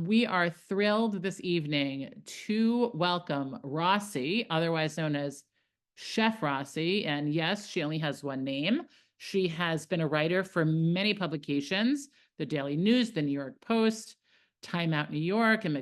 We are thrilled this evening to welcome Rossi, otherwise known as Chef Rossi. And yes, she only has one name. She has been a writer for many publications, the Daily News, the New York Post, Time Out New York, and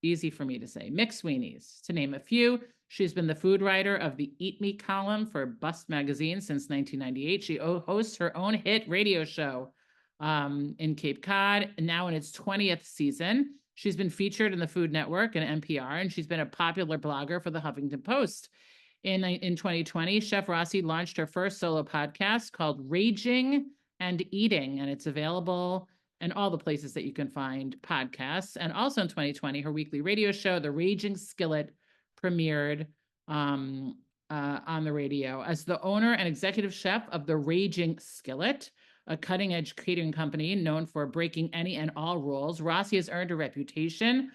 easy for me to say, McSweeney's, to name a few. She's been the food writer of the Eat Me column for Bust magazine since 1998. She hosts her own hit radio show in Cape Cod, now in its 20th season. She's been featured in the Food Network and NPR, and she's been a popular blogger for the Huffington Post. In 2020, Chef Rossi launched her first solo podcast called Raging and Eating, and it's available in all the places that you can find podcasts. And also in 2020, her weekly radio show, The Raging Skillet, premiered on the radio. As the owner and executive chef of The Raging Skillet, a cutting-edge catering company known for breaking any and all rules, Rossi has earned a reputation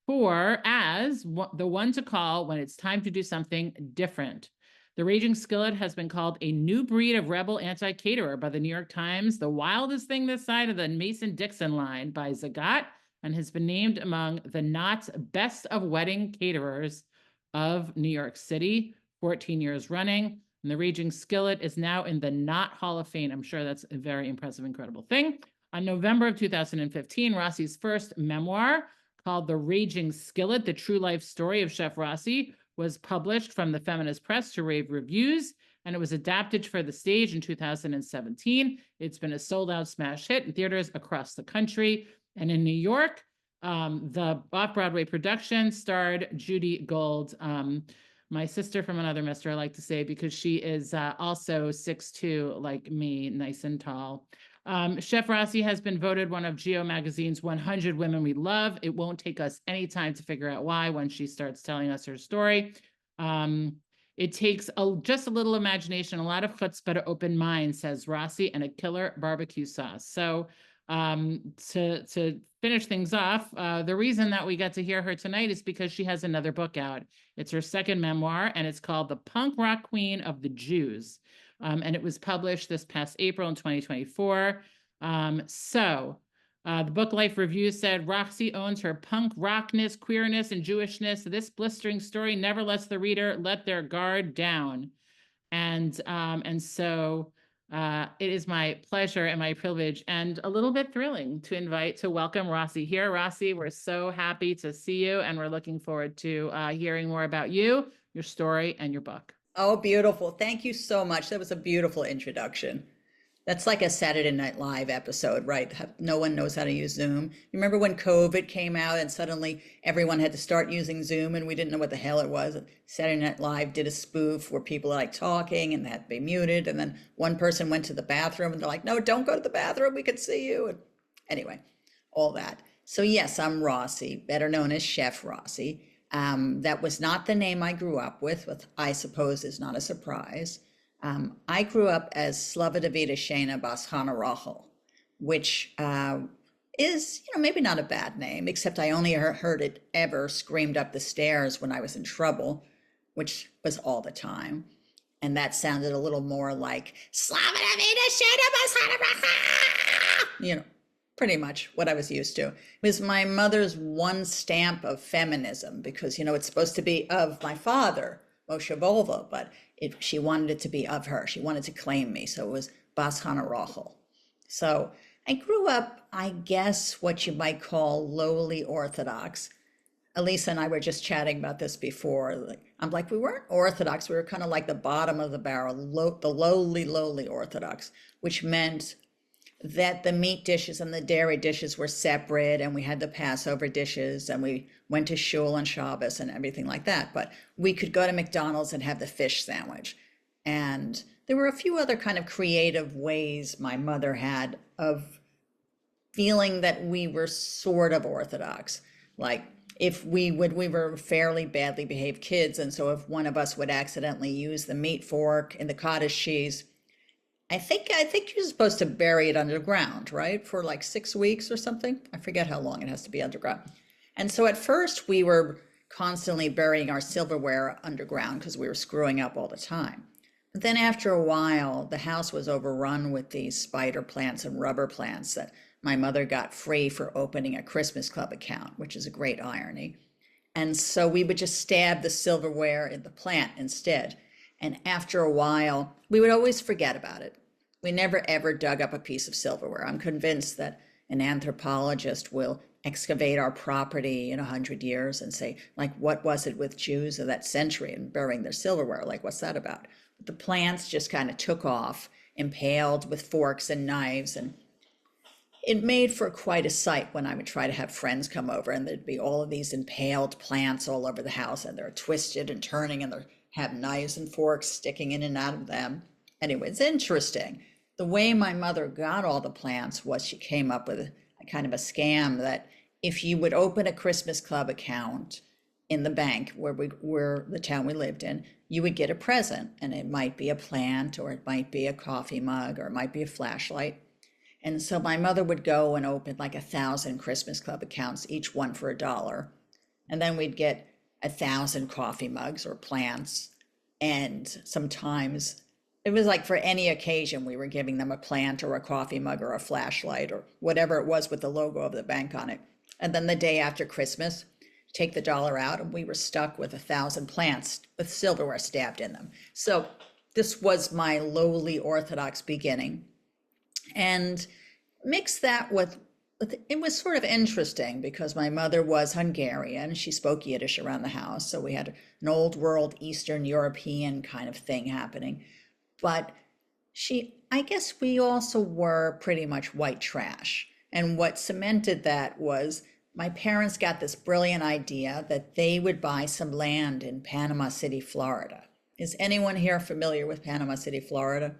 as the one to call when it's time to do something different. The Raging Skillet has been called a new breed of rebel anti-caterer by the New York Times, the wildest thing this side of the Mason-Dixon line by Zagat, and has been named among the Knot's best of wedding caterers of New York City, 14 years running. And the Raging Skillet is now in the Knot Hall of Fame. I'm sure that's a very impressive, incredible thing. On November of 2015, Rossi's first memoir, called The Raging Skillet, The True Life Story of Chef Rossi, was published from the feminist press to rave reviews, and it was adapted for the stage in 2017. It's been a sold-out smash hit in theaters across the country. And in New York, the off-Broadway production starred Judy Gold, my sister from another mister, I like to say, because she is also 6'2", like me, nice and tall. Chef Rossi has been voted one of Geo Magazine's 100 Women We Love. It won't take us any time to figure out why when she starts telling us her story. It takes just a little imagination, a lot of chutzpah to open mind, says Rossi, and a killer barbecue sauce. So to finish things off, the reason that we get to hear her tonight is because she has another book out. It's her second memoir, and it's called The Punk Rock Queen of the Jews. And it was published this past April in 2024. The Book Life Review said, Rossi owns her punk rockness, queerness, and Jewishness. This blistering story never lets the reader let their guard down. And so it is my pleasure and my privilege and a little bit thrilling to welcome Rossi here. Rossi, we're so happy to see you, and we're looking forward to hearing more about you, your story, and your book. Oh, beautiful. Thank you so much. That was a beautiful introduction. That's like a Saturday Night Live episode, right? No one knows how to use Zoom. You remember when COVID came out and suddenly everyone had to start using Zoom and we didn't know what the hell it was? Saturday Night Live did a spoof where people are like talking and they had to be muted. And then one person went to the bathroom and they're like, no, don't go to the bathroom. We could see you. And anyway, all that. So yes, I'm Rossi, better known as Chef Rossi. That was not the name I grew up with, which I suppose is not a surprise. I grew up as Slava Davida Shana Bas Chana Rachel, which is, maybe not a bad name, except I only heard it ever screamed up the stairs when I was in trouble, which was all the time. And that sounded a little more like Slava Davida Shana Bas Chana Rachel, pretty much what I was used to. It was my mother's one stamp of feminism because, it's supposed to be of my father, Moshe Volva, but she wanted it to be of her. She wanted to claim me. So it was Bas Chana Rachel. So I grew up, I guess, what you might call lowly Orthodox. Elisa and I were just chatting about this before. I'm like, we weren't Orthodox. We were kind of like the bottom of the barrel, the lowly Orthodox, which meant that the meat dishes and the dairy dishes were separate, and we had the Passover dishes, and we went to shul on Shabbos and everything like that. But we could go to McDonald's and have the fish sandwich. And there were a few other kind of creative ways my mother had of feeling that we were sort of Orthodox. Like we were fairly badly behaved kids. And so if one of us would accidentally use the meat fork in the cottage cheese, I think you're supposed to bury it underground, right? For like 6 weeks or something. I forget how long it has to be underground. And so at first we were constantly burying our silverware underground because we were screwing up all the time. But then after a while, the house was overrun with these spider plants and rubber plants that my mother got free for opening a Christmas Club account, which is a great irony. And so we would just stab the silverware in the plant instead. And after a while, we would always forget about it. We never ever dug up a piece of silverware. I'm convinced that an anthropologist will excavate our property in 100 years and say, like, what was it with Jews of that century and burying their silverware? Like, what's that about? But the plants just kind of took off, impaled with forks and knives, and it made for quite a sight when I would try to have friends come over, and there'd be all of these impaled plants all over the house, and they're twisted and turning, and they have knives and forks sticking in and out of them. Anyway, it's interesting. The way my mother got all the plants was she came up with a kind of a scam that if you would open a Christmas Club account in the bank where the town we lived in, you would get a present, and it might be a plant, or it might be a coffee mug, or it might be a flashlight. And so my mother would go and open like 1,000 Christmas Club accounts, each one for $1. And then we'd get 1,000 coffee mugs or plants. And sometimes it was like for any occasion, we were giving them a plant or a coffee mug or a flashlight or whatever it was with the logo of the bank on it. And then the day after Christmas, take the dollar out, and we were stuck with 1,000 plants with silverware stabbed in them. So this was my lowly Orthodox beginning. And mix that with, it was sort of interesting because my mother was Hungarian. She spoke Yiddish around the house. So we had an old world Eastern European kind of thing happening. But I guess we also were pretty much white trash. And what cemented that was my parents got this brilliant idea that they would buy some land in Panama City, Florida. Is anyone here familiar with Panama City, Florida?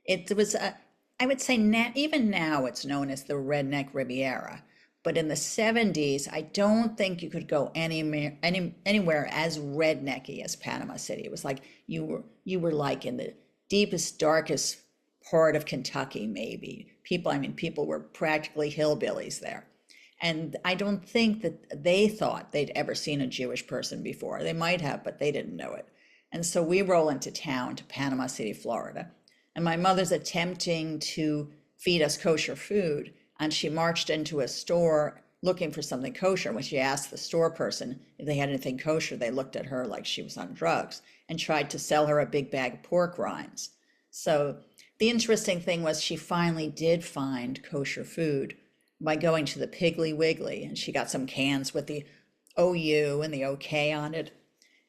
It was I would say even now it's known as the redneck Riviera. But in the 70s, I don't think you could go anywhere as rednecky as Panama City. It was like you were like in the deepest, darkest part of Kentucky, maybe. People were practically hillbillies there. And I don't think that they thought they'd ever seen a Jewish person before. They might have, but they didn't know it. And so we roll into town to Panama City, Florida. And my mother's attempting to feed us kosher food. And she marched into a store looking for something kosher. When she asked the store person if they had anything kosher, they looked at her like she was on drugs and tried to sell her a big bag of pork rinds. So the interesting thing was she finally did find kosher food by going to the Piggly Wiggly. And she got some cans with the OU and the OK on it.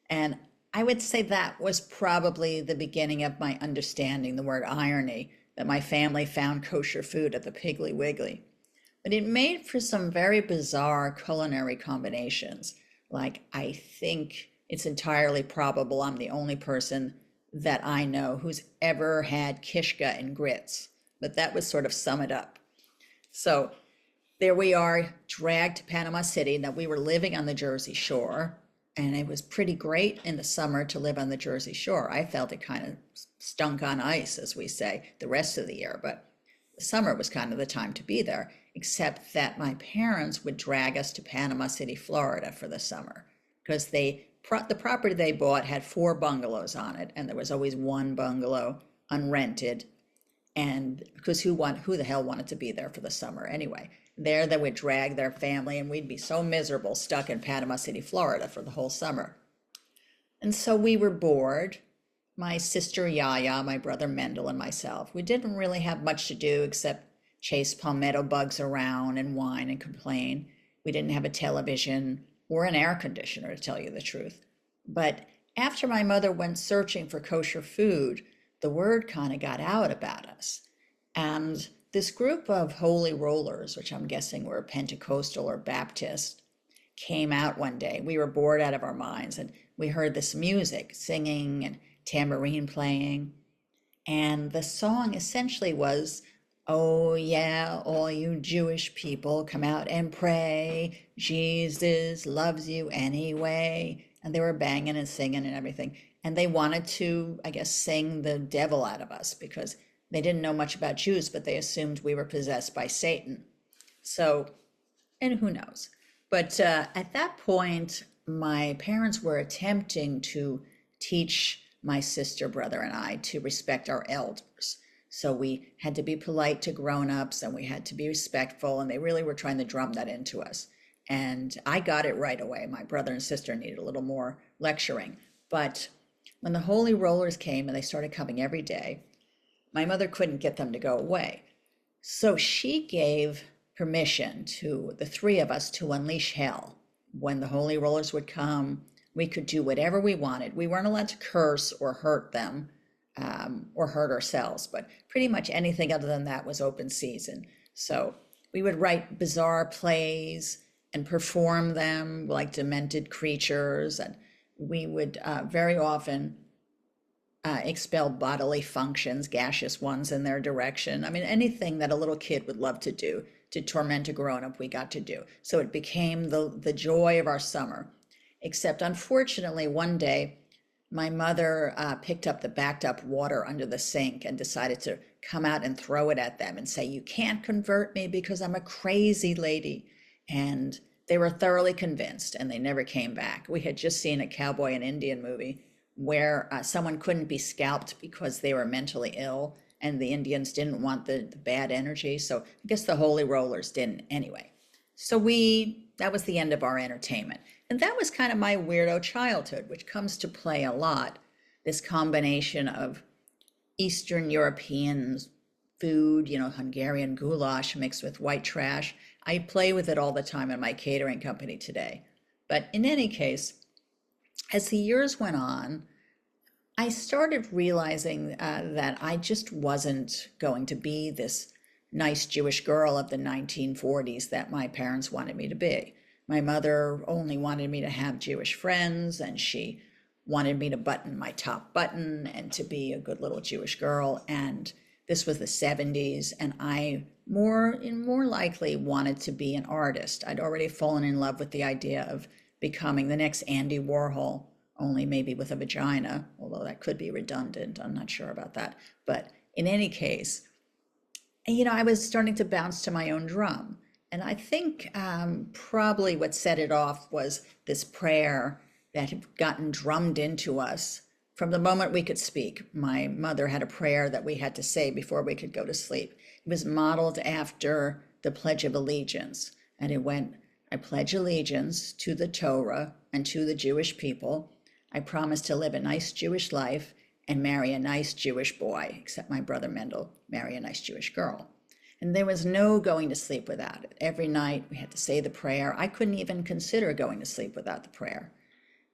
And I would say that was probably the beginning of my understanding the word irony, that my family found kosher food at the Piggly Wiggly. But it made for some very bizarre culinary combinations. Like, I think it's entirely probable I'm the only person that I know who's ever had kishka and grits, but that would sort of sum it up. So there we are, dragged to Panama City. Now, we were living on the Jersey Shore, and it was pretty great in the summer to live on the Jersey Shore. I felt it kind of stunk on ice, as we say, the rest of the year, but the summer was kind of the time to be there, except that my parents would drag us to Panama City, Florida for the summer, because the property they bought had 4 bungalows on it, and there was always one bungalow unrented, and because who the hell wanted to be there for the summer anyway? There they would drag their family, and we'd be so miserable stuck in Panama City, Florida for the whole summer. And so we were bored. My sister Yaya, my brother Mendel, and myself, we didn't really have much to do except chase palmetto bugs around and whine and complain. We didn't have a television or an air conditioner, to tell you the truth. But after my mother went searching for kosher food, the word kind of got out about us. And this group of holy rollers, which I'm guessing were Pentecostal or Baptist, came out one day. We were bored out of our minds, and we heard this music, singing and tambourine playing. And the song essentially was, "Oh yeah, all you Jewish people, come out and pray. Jesus loves you anyway." And they were banging and singing and everything. And they wanted to, I guess, sing the devil out of us because they didn't know much about Jews, but they assumed we were possessed by Satan. So, and who knows? But at that point, my parents were attempting to teach my sister, brother, and I to respect our elders. So we had to be polite to grown-ups and we had to be respectful, and they really were trying to drum that into us. And I got it right away. My brother and sister needed a little more lecturing. But when the holy rollers came and they started coming every day, my mother couldn't get them to go away. So she gave permission to the three of us to unleash hell. When the holy rollers would come, we could do whatever we wanted. We weren't allowed to curse or hurt them, or hurt ourselves, but pretty much anything other than that was open season. So we would write bizarre plays and perform them like demented creatures, and we would very often expel bodily functions, gaseous ones, in their direction. I mean, anything that a little kid would love to do to torment a grown-up, we got to do. So it became the joy of our summer. Except unfortunately, one day, my mother picked up the backed up water under the sink and decided to come out and throw it at them and say, "You can't convert me because I'm a crazy lady." And they were thoroughly convinced, and they never came back. We had just seen a cowboy and Indian movie where someone couldn't be scalped because they were mentally ill, and the Indians didn't want the bad energy. So I guess the holy rollers didn't anyway. So that was the end of our entertainment. And that was kind of my weirdo childhood, which comes to play a lot, this combination of Eastern European food, Hungarian goulash mixed with white trash. I play with it all the time in my catering company today. But in any case, as the years went on, I started realizing that I just wasn't going to be this nice Jewish girl of the 1940s that my parents wanted me to be. My mother only wanted me to have Jewish friends, and she wanted me to button my top button and to be a good little Jewish girl. And this was the 70s, and I more likely wanted to be an artist. I'd already fallen in love with the idea of becoming the next Andy Warhol, only maybe with a vagina, although that could be redundant. I'm not sure about that. But in any case, I was starting to bounce to my own drum. And I think probably what set it off was this prayer that had gotten drummed into us from the moment we could speak. My mother had a prayer that we had to say before we could go to sleep. It was modeled after the Pledge of Allegiance. And it went, "I pledge allegiance to the Torah and to the Jewish people. I promise to live a nice Jewish life and marry a nice Jewish boy," except my brother Mendel, marry a nice Jewish girl. And there was no going to sleep without it. Every night we had to say the prayer. I couldn't even consider going to sleep without the prayer.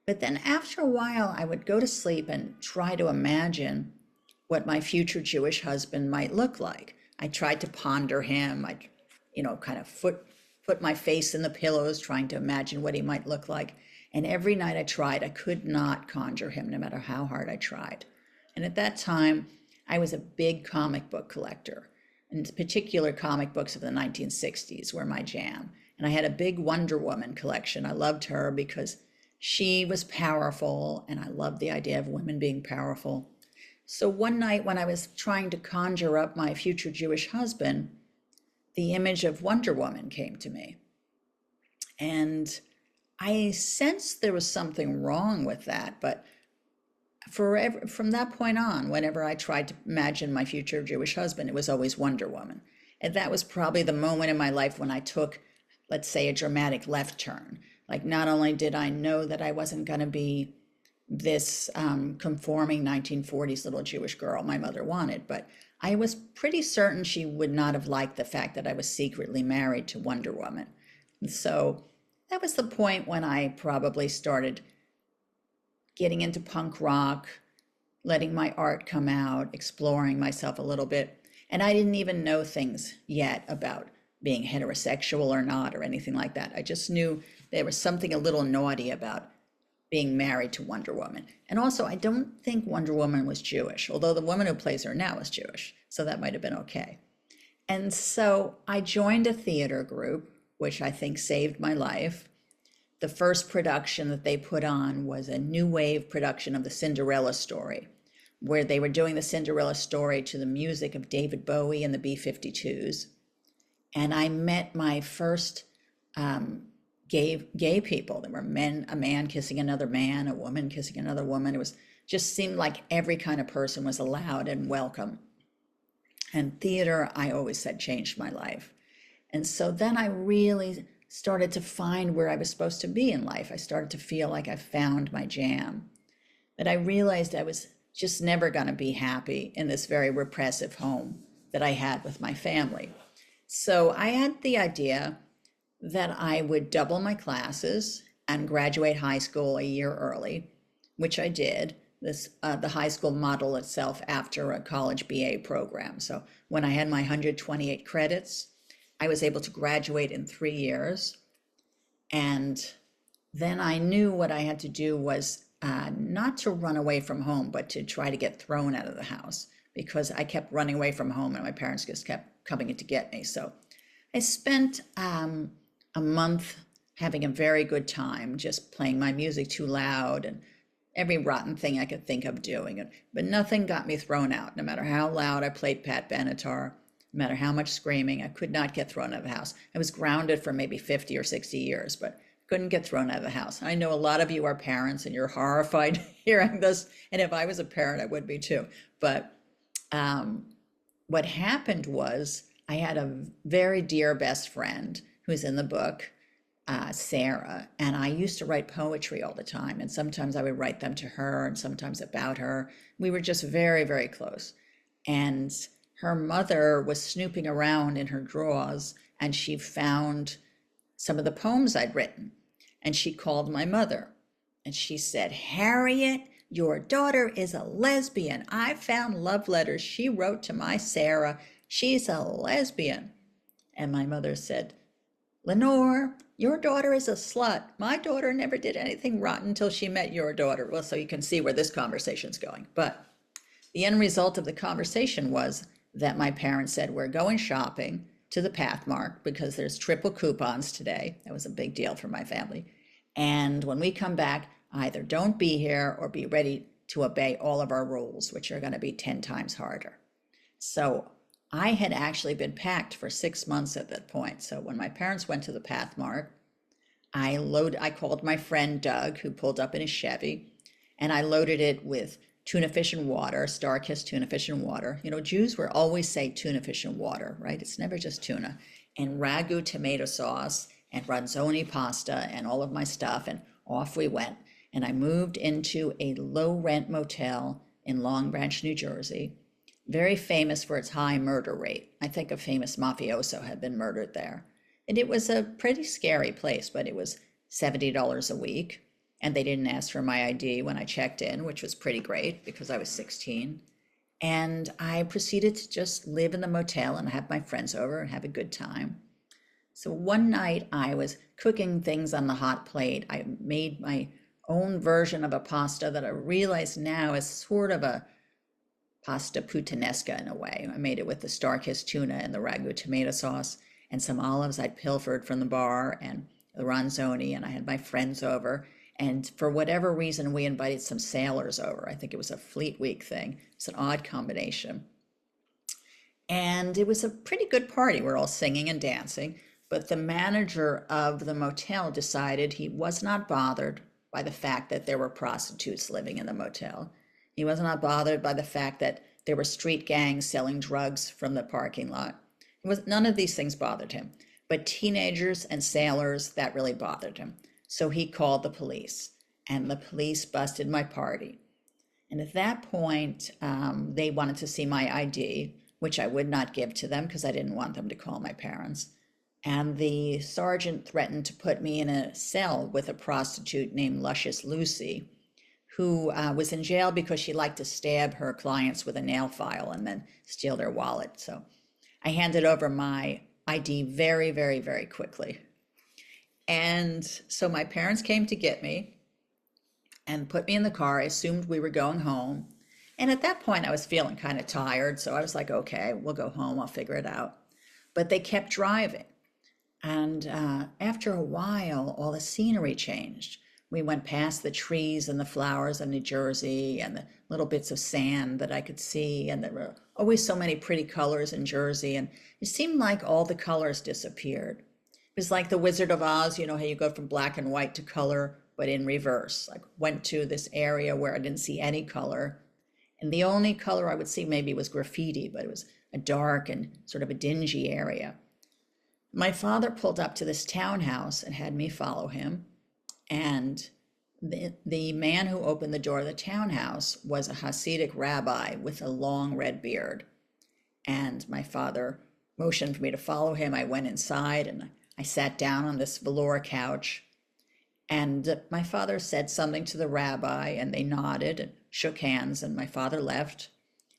But then after a while, I would go to sleep and try to imagine what my future Jewish husband might look like. I tried to ponder him. I'd, kind of put my face in the pillows, trying to imagine what he might look like. And every night I tried, I could not conjure him, no matter how hard I tried. And at that time, I was a big comic book collector. In particular, comic books of the 1960s were my jam. And I had a big Wonder Woman collection. I loved her because she was powerful, and I loved the idea of women being powerful. So one night when I was trying to conjure up my future Jewish husband, the image of Wonder Woman came to me. And I sensed there was something wrong with that, but from that point on, whenever I tried to imagine my future Jewish husband, it was always Wonder Woman. And that was probably the moment in my life when I took, let's say, a dramatic left turn. Like, not only did I know that I wasn't going to be this conforming 1940s little Jewish girl my mother wanted, but I was pretty certain she would not have liked the fact that I was secretly married to Wonder Woman. And so that was the point when I probably started getting into punk rock, letting my art come out, exploring myself a little bit. And I didn't even know things yet about being heterosexual or not or anything like that. I just knew there was something a little naughty about being married to Wonder Woman. And also, I don't think Wonder Woman was Jewish, although the woman who plays her now is Jewish, so that might have been okay. And so I joined a theater group, which I think saved my life. The first production that they put on was a new wave production of the Cinderella story, where they were doing the Cinderella story to the music of David Bowie and the B-52s. And I met my first gay people. There were a man kissing another man, a woman kissing another woman. It was just seemed like every kind of person was allowed and welcome. And theater, I always said, changed my life. And so then I really started to find where I was supposed to be in life. I started to feel like I found my jam. But I realized I was just never going to be happy in this very repressive home that I had with my family. So I had the idea that I would double my classes and graduate high school a year early, which I did. The high school modeled itself after a college BA program. So when I had my 128 credits, I was able to graduate in 3 years. And then I knew what I had to do was not to run away from home, but to try to get thrown out of the house, because I kept running away from home and my parents just kept coming in to get me. So I spent a month having a very good time, just playing my music too loud and every rotten thing I could think of doing. But nothing got me thrown out. No matter how loud I played Pat Benatar, no matter how much screaming, I could not get thrown out of the house. I was grounded for maybe 50 or 60 years, but couldn't get thrown out of the house. I know a lot of you are parents and you're horrified hearing this. And if I was a parent, I would be too. But what happened was I had a very dear best friend who's in the book, Sarah, and I used to write poetry all the time. And sometimes I would write them to her and sometimes about her. We were just very, very close. And her mother was snooping around in her drawers and she found some of the poems I'd written. And she called my mother and she said, "Harriet, your daughter is a lesbian. I found love letters she wrote to my Sarah. She's a lesbian." And my mother said, "Lenore, your daughter is a slut. My daughter never did anything rotten until she met your daughter." Well, so you can see where this conversation's going. But the end result of the conversation was that my parents said, "We're going shopping to the Pathmark because there's triple coupons today." That was a big deal for my family. "And when we come back, either don't be here or be ready to obey all of our rules, which are going to be 10 times harder." So I had actually been packed for 6 months at that point. So when my parents went to the Pathmark, I called my friend Doug, who pulled up in his Chevy, and I loaded it with tuna fish and water, Star-Kissed tuna fish and water. You know, Jews will always say tuna fish and water, right? It's never just tuna. And ragu tomato sauce and ranzoni pasta and all of my stuff, and off we went. And I moved into a low-rent motel in Long Branch, New Jersey, very famous for its high murder rate. I think a famous mafioso had been murdered there. And it was a pretty scary place, but it was $70 a week. And they didn't ask for my ID when I checked in, which was pretty great because I was 16. And I proceeded to just live in the motel and have my friends over and have a good time. So one night I was cooking things on the hot plate. I made my own version of a pasta that I realize now is sort of a pasta puttanesca in a way. I made it with the Star-Kissed tuna and the ragu tomato sauce and some olives I'd pilfered from the bar and the ranzoni, and I had my friends over. And for whatever reason, we invited some sailors over. I think it was a Fleet Week thing. It's an odd combination. And it was a pretty good party. We're all singing and dancing. But the manager of the motel decided he was not bothered by the fact that there were prostitutes living in the motel. He was not bothered by the fact that there were street gangs selling drugs from the parking lot. None of these things bothered him. But teenagers and sailors, that really bothered him. So he called the police, and the police busted my party. And at that point, they wanted to see my ID, which I would not give to them because I didn't want them to call my parents. And the sergeant threatened to put me in a cell with a prostitute named Luscious Lucy, who was in jail because she liked to stab her clients with a nail file and then steal their wallet. So I handed over my ID very, very, very quickly. And so my parents came to get me and put me in the car. I assumed we were going home. And at that point, I was feeling kind of tired. So I was like, okay, we'll go home. I'll figure it out. But they kept driving. And after a while, all the scenery changed. We went past the trees and the flowers of New Jersey and the little bits of sand that I could see. And there were always so many pretty colors in Jersey. And it seemed like all the colors disappeared. It was like the Wizard of Oz, you know, how you go from black and white to color, but in reverse. Like went to this area where I didn't see any color. And the only color I would see maybe was graffiti, but it was a dark and sort of a dingy area. My father pulled up to this townhouse and had me follow him. And the man who opened the door of the townhouse was a Hasidic rabbi with a long red beard. And my father motioned for me to follow him. I went inside and I sat down on this velour couch. And my father said something to the rabbi, and they nodded and shook hands, and my father left.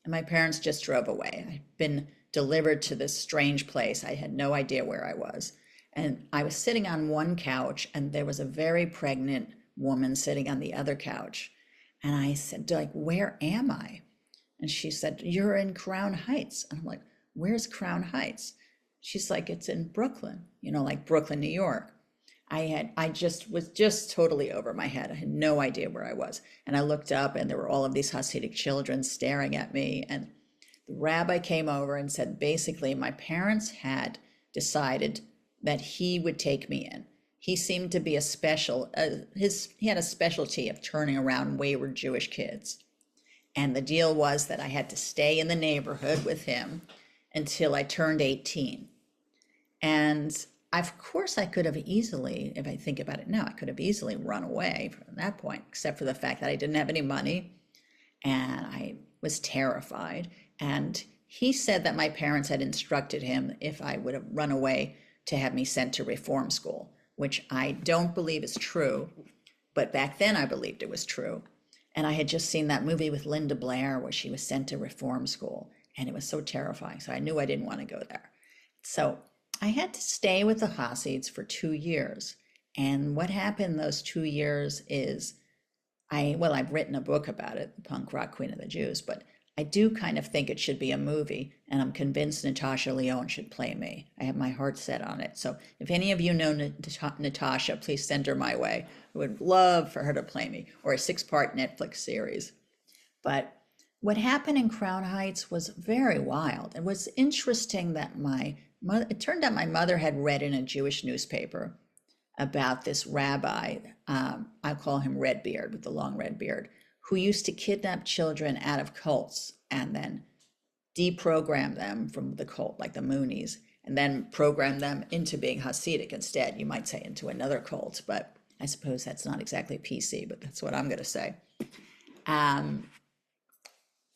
And my parents just drove away. I'd been delivered to this strange place. I had no idea where I was. And I was sitting on one couch, and there was a very pregnant woman sitting on the other couch. And I said, like, where am I? And she said, you're in Crown Heights. And I'm like, where's Crown Heights? She's like, it's in Brooklyn, like Brooklyn, New York. I was just totally over my head. I had no idea where I was. And I looked up, and there were all of these Hasidic children staring at me. And the rabbi came over and said, basically, my parents had decided that he would take me in. He seemed to be he had a specialty of turning around wayward Jewish kids. And the deal was that I had to stay in the neighborhood with him until I turned 18. And of course, I could have easily, if I think about it now, I could have easily run away from that point, except for the fact that I didn't have any money and I was terrified. And he said that my parents had instructed him, if I would have run away, to have me sent to reform school, which I don't believe is true. But back then I believed it was true. And I had just seen that movie with Linda Blair where she was sent to reform school, and it was so terrifying. So I knew I didn't want to go there. So I had to stay with the Hasids for 2 years. And what happened those 2 years is I've written a book about it, The Punk Rock Queen of the Jews, but I do kind of think it should be a movie, and I'm convinced Natasha Lyonne should play me. I have my heart set on it. So if any of you know Natasha, please send her my way. I would love for her to play me, or a 6-part Netflix series. But what happened in Crown Heights was very wild. It was interesting that it turned out my mother had read in a Jewish newspaper about this rabbi, I call him Redbeard with the long red beard, who used to kidnap children out of cults and then deprogram them from the cult, like the Moonies, and then program them into being Hasidic instead. You might say into another cult, but I suppose that's not exactly PC, but that's what I'm going to say.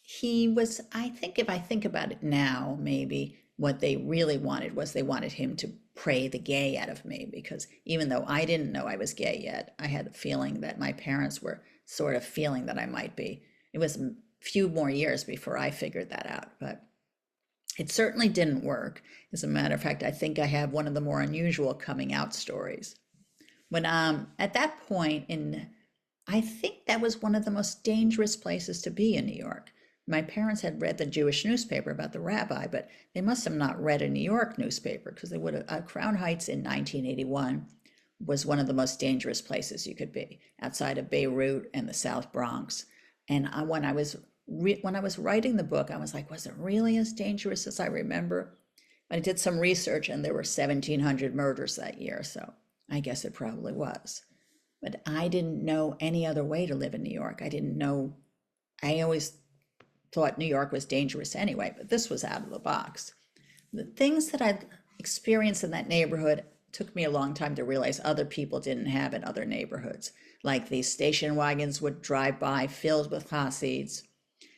He was, I think if I think about it now, maybe what they really wanted was they wanted him to pray the gay out of me, because even though I didn't know I was gay yet, I had a feeling that my parents were sort of feeling that I might be. It was a few more years before I figured that out, but it certainly didn't work. As a matter of fact, I think I have one of the more unusual coming out stories. When at that point I think that was one of the most dangerous places to be in New York. My parents had read the Jewish newspaper about the rabbi, but they must have not read a New York newspaper, because they would have, Crown Heights in 1981 was one of the most dangerous places you could be, outside of Beirut and the South Bronx. And when I was writing the book, I was like, was it really as dangerous as I remember? But I did some research, and there were 1,700 murders that year, so I guess it probably was. But I didn't know any other way to live in New York. I always thought New York was dangerous anyway, but this was out of the box. The things that I'd experienced in that neighborhood took me a long time to realize other people didn't have in other neighborhoods. Like these station wagons would drive by filled with Hasids,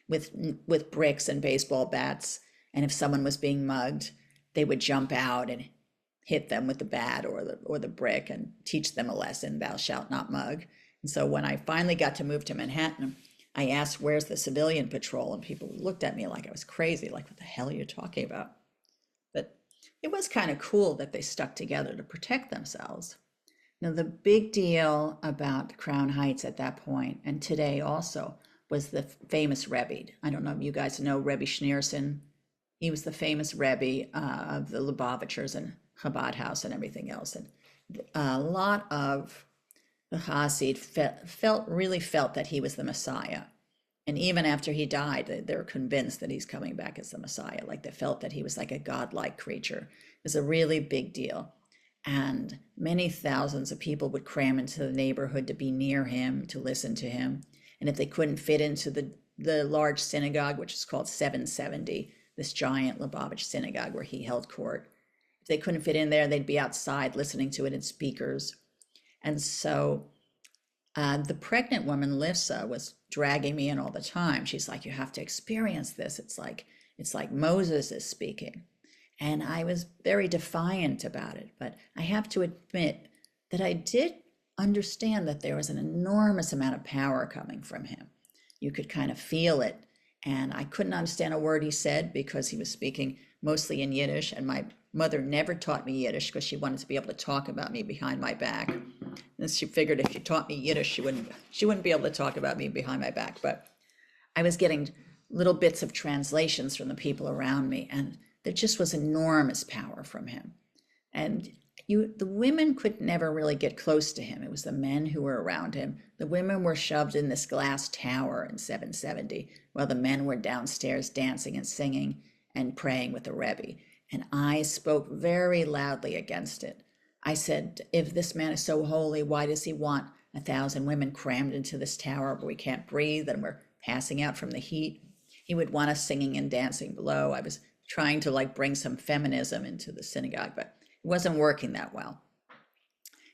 with bricks and baseball bats. And if someone was being mugged, they would jump out and hit them with the bat or the brick and teach them a lesson, thou shalt not mug. And so when I finally got to move to Manhattan, I asked, where's the civilian patrol? And people looked at me like I was crazy, like, what the hell are you talking about? But it was kind of cool that they stuck together to protect themselves. Now, the big deal about Crown Heights at that point, and today also, was the famous Rebbe. I don't know if you guys know Rebbe Schneerson. He was the famous Rebbe of the Lubavitchers and Chabad House and everything else. And a lot of the Hasid really felt that he was the Messiah. And even after he died, they're convinced that he's coming back as the Messiah. Like, they felt that he was like a godlike creature. It was a really big deal. And many thousands of people would cram into the neighborhood to be near him, to listen to him. And if they couldn't fit into the the large synagogue, which is called 770, this giant Lubavitch synagogue where he held court. If they couldn't fit in there, they'd be outside listening to it in speakers. And so the pregnant woman, Lissa, was dragging me in all the time. She's like, you have to experience this. It's like Moses is speaking. And I was very defiant about it. But I have to admit that I did understand that there was an enormous amount of power coming from him. You could kind of feel it. And I couldn't understand a word he said because he was speaking mostly in Yiddish. And my mother never taught me Yiddish because she wanted to be able to talk about me behind my back. And she figured if she taught me Yiddish, she wouldn't be able to talk about me behind my back. But I was getting little bits of translations from the people around me, and there just was enormous power from him. And the women could never really get close to him. It was the men who were around him. The women were shoved in this glass tower in 770, while the men were downstairs dancing and singing and praying with the rebbe. And I spoke very loudly against it. I said, if this man is so holy, why does he want 1,000 women crammed into this tower where we can't breathe and we're passing out from the heat? He would want us singing and dancing below. I was trying to bring some feminism into the synagogue, but it wasn't working that well.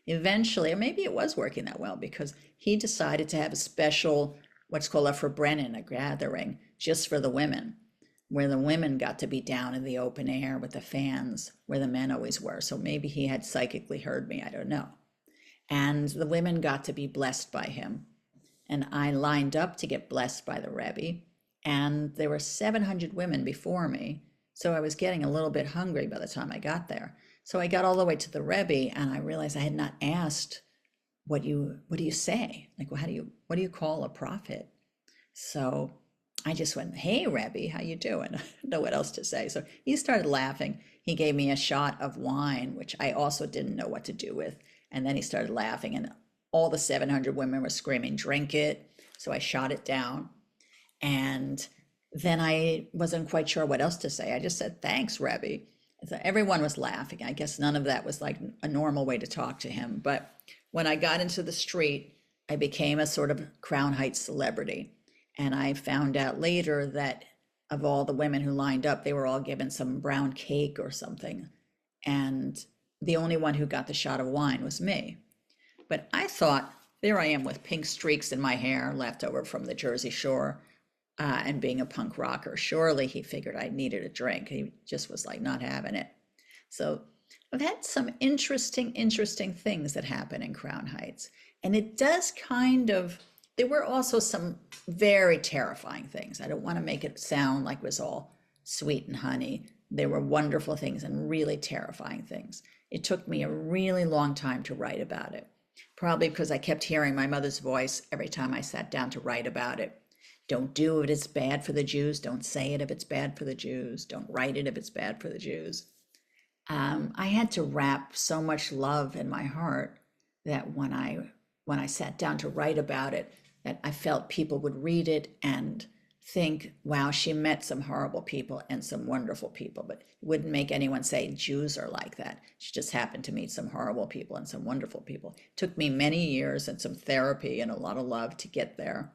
Eventually, or maybe it was working that well, because he decided to have a special, what's called a Verbrennen, a gathering, just for the women, where the women got to be down in the open air with the fans, where the men always were. So maybe he had psychically heard me, I don't know. And the women got to be blessed by him. And I lined up to get blessed by the Rebbe. And there were 700 women before me. So I was getting a little bit hungry by the time I got there. So I got all the way to the Rebbe, and I realized I had not asked, what do you say? What do you call a prophet? So I just went, hey, Rebbe, how you doing? I don't know what else to say. So he started laughing. He gave me a shot of wine, which I also didn't know what to do with. And then he started laughing, and all the 700 women were screaming, drink it. So I shot it down. And then I wasn't quite sure what else to say. I just said, thanks, Rebbe. So everyone was laughing. I guess none of that was like a normal way to talk to him. But when I got into the street, I became a sort of Crown Heights celebrity. And I found out later that of all the women who lined up, they were all given some brown cake or something. And the only one who got the shot of wine was me. But I thought, there I am with pink streaks in my hair left over from the Jersey Shore, and being a punk rocker. Surely he figured I needed a drink. He just was like not having it. So I've had some interesting things that happen in Crown Heights. And it does there were also some very terrifying things. I don't want to make it sound like it was all sweet and honey. There were wonderful things and really terrifying things. It took me a really long time to write about it, probably because I kept hearing my mother's voice every time I sat down to write about it. Don't do it if it's bad for the Jews. Don't say it if it's bad for the Jews. Don't write it if it's bad for the Jews. I had to wrap so much love in my heart that when I sat down to write about it, that I felt people would read it and think, wow, she met some horrible people and some wonderful people, but it wouldn't make anyone say Jews are like that. She just happened to meet some horrible people and some wonderful people. It took me many years and some therapy and a lot of love to get there,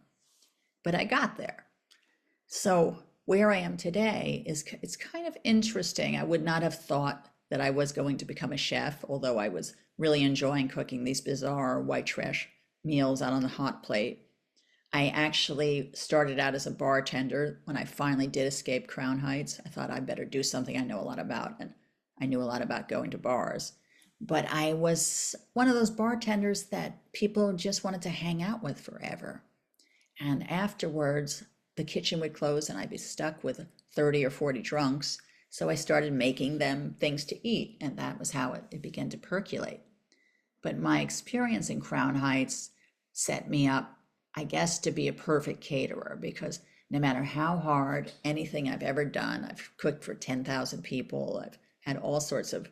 but I got there. So where I am today it's kind of interesting. I would not have thought that I was going to become a chef, although I was really enjoying cooking these bizarre white trash meals out on the hot plate. I actually started out as a bartender. When I finally did escape Crown Heights, I thought I'd better do something I know a lot about, and I knew a lot about going to bars. But I was one of those bartenders that people just wanted to hang out with forever. And afterwards, the kitchen would close and I'd be stuck with 30 or 40 drunks. So I started making them things to eat, and that was how it began to percolate. But my experience in Crown Heights set me up, I guess, to be a perfect caterer, because no matter how hard anything I've ever done, I've cooked for 10,000 people, I've had all sorts of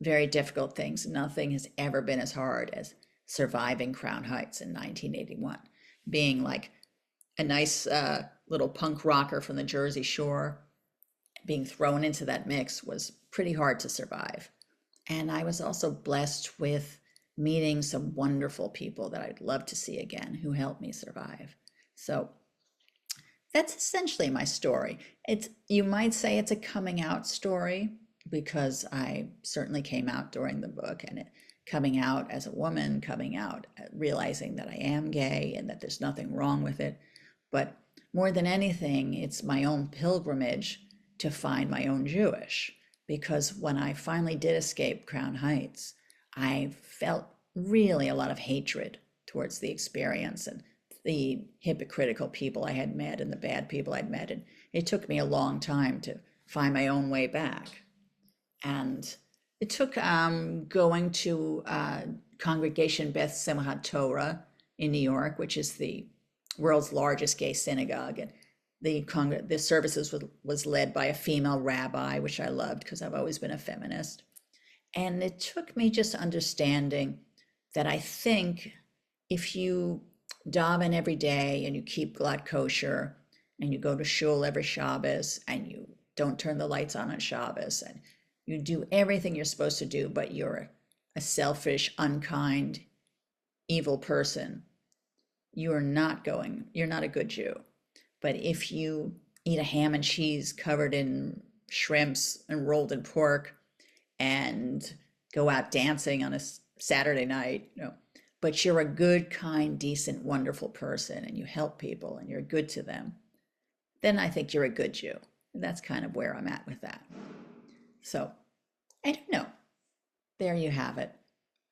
very difficult things. Nothing has ever been as hard as surviving Crown Heights in 1981. Being like a nice little punk rocker from the Jersey Shore, being thrown into that mix was pretty hard to survive. And I was also blessed with meeting some wonderful people that I'd love to see again who helped me survive. So That's essentially my story. It's, you might say it's a coming out story because I certainly came out during the book, and coming out as a woman, coming out realizing that I am gay and that there's nothing wrong with it. But more than anything, it's my own pilgrimage to find my own Jewish. Because when I finally did escape Crown Heights, I felt really a lot of hatred towards the experience and the hypocritical people I had met and the bad people I'd met. And it took me a long time to find my own way back. And it took going to Congregation Beth Simchat Torah in New York, which is the world's largest gay synagogue. And the services was led by a female rabbi, which I loved because I've always been a feminist. And it took me just understanding that I think if you daven every day and you keep glad kosher and you go to shul every Shabbos and you don't turn the lights on Shabbos and you do everything you're supposed to do, but you're a selfish, unkind, evil person, you're not a good Jew. But if you eat a ham and cheese covered in shrimps and rolled in pork and go out dancing on a Saturday night, but you're a good, kind, decent, wonderful person and you help people and you're good to them, then I think you're a good Jew. And that's kind of where I'm at with that. So I don't know. There you have it.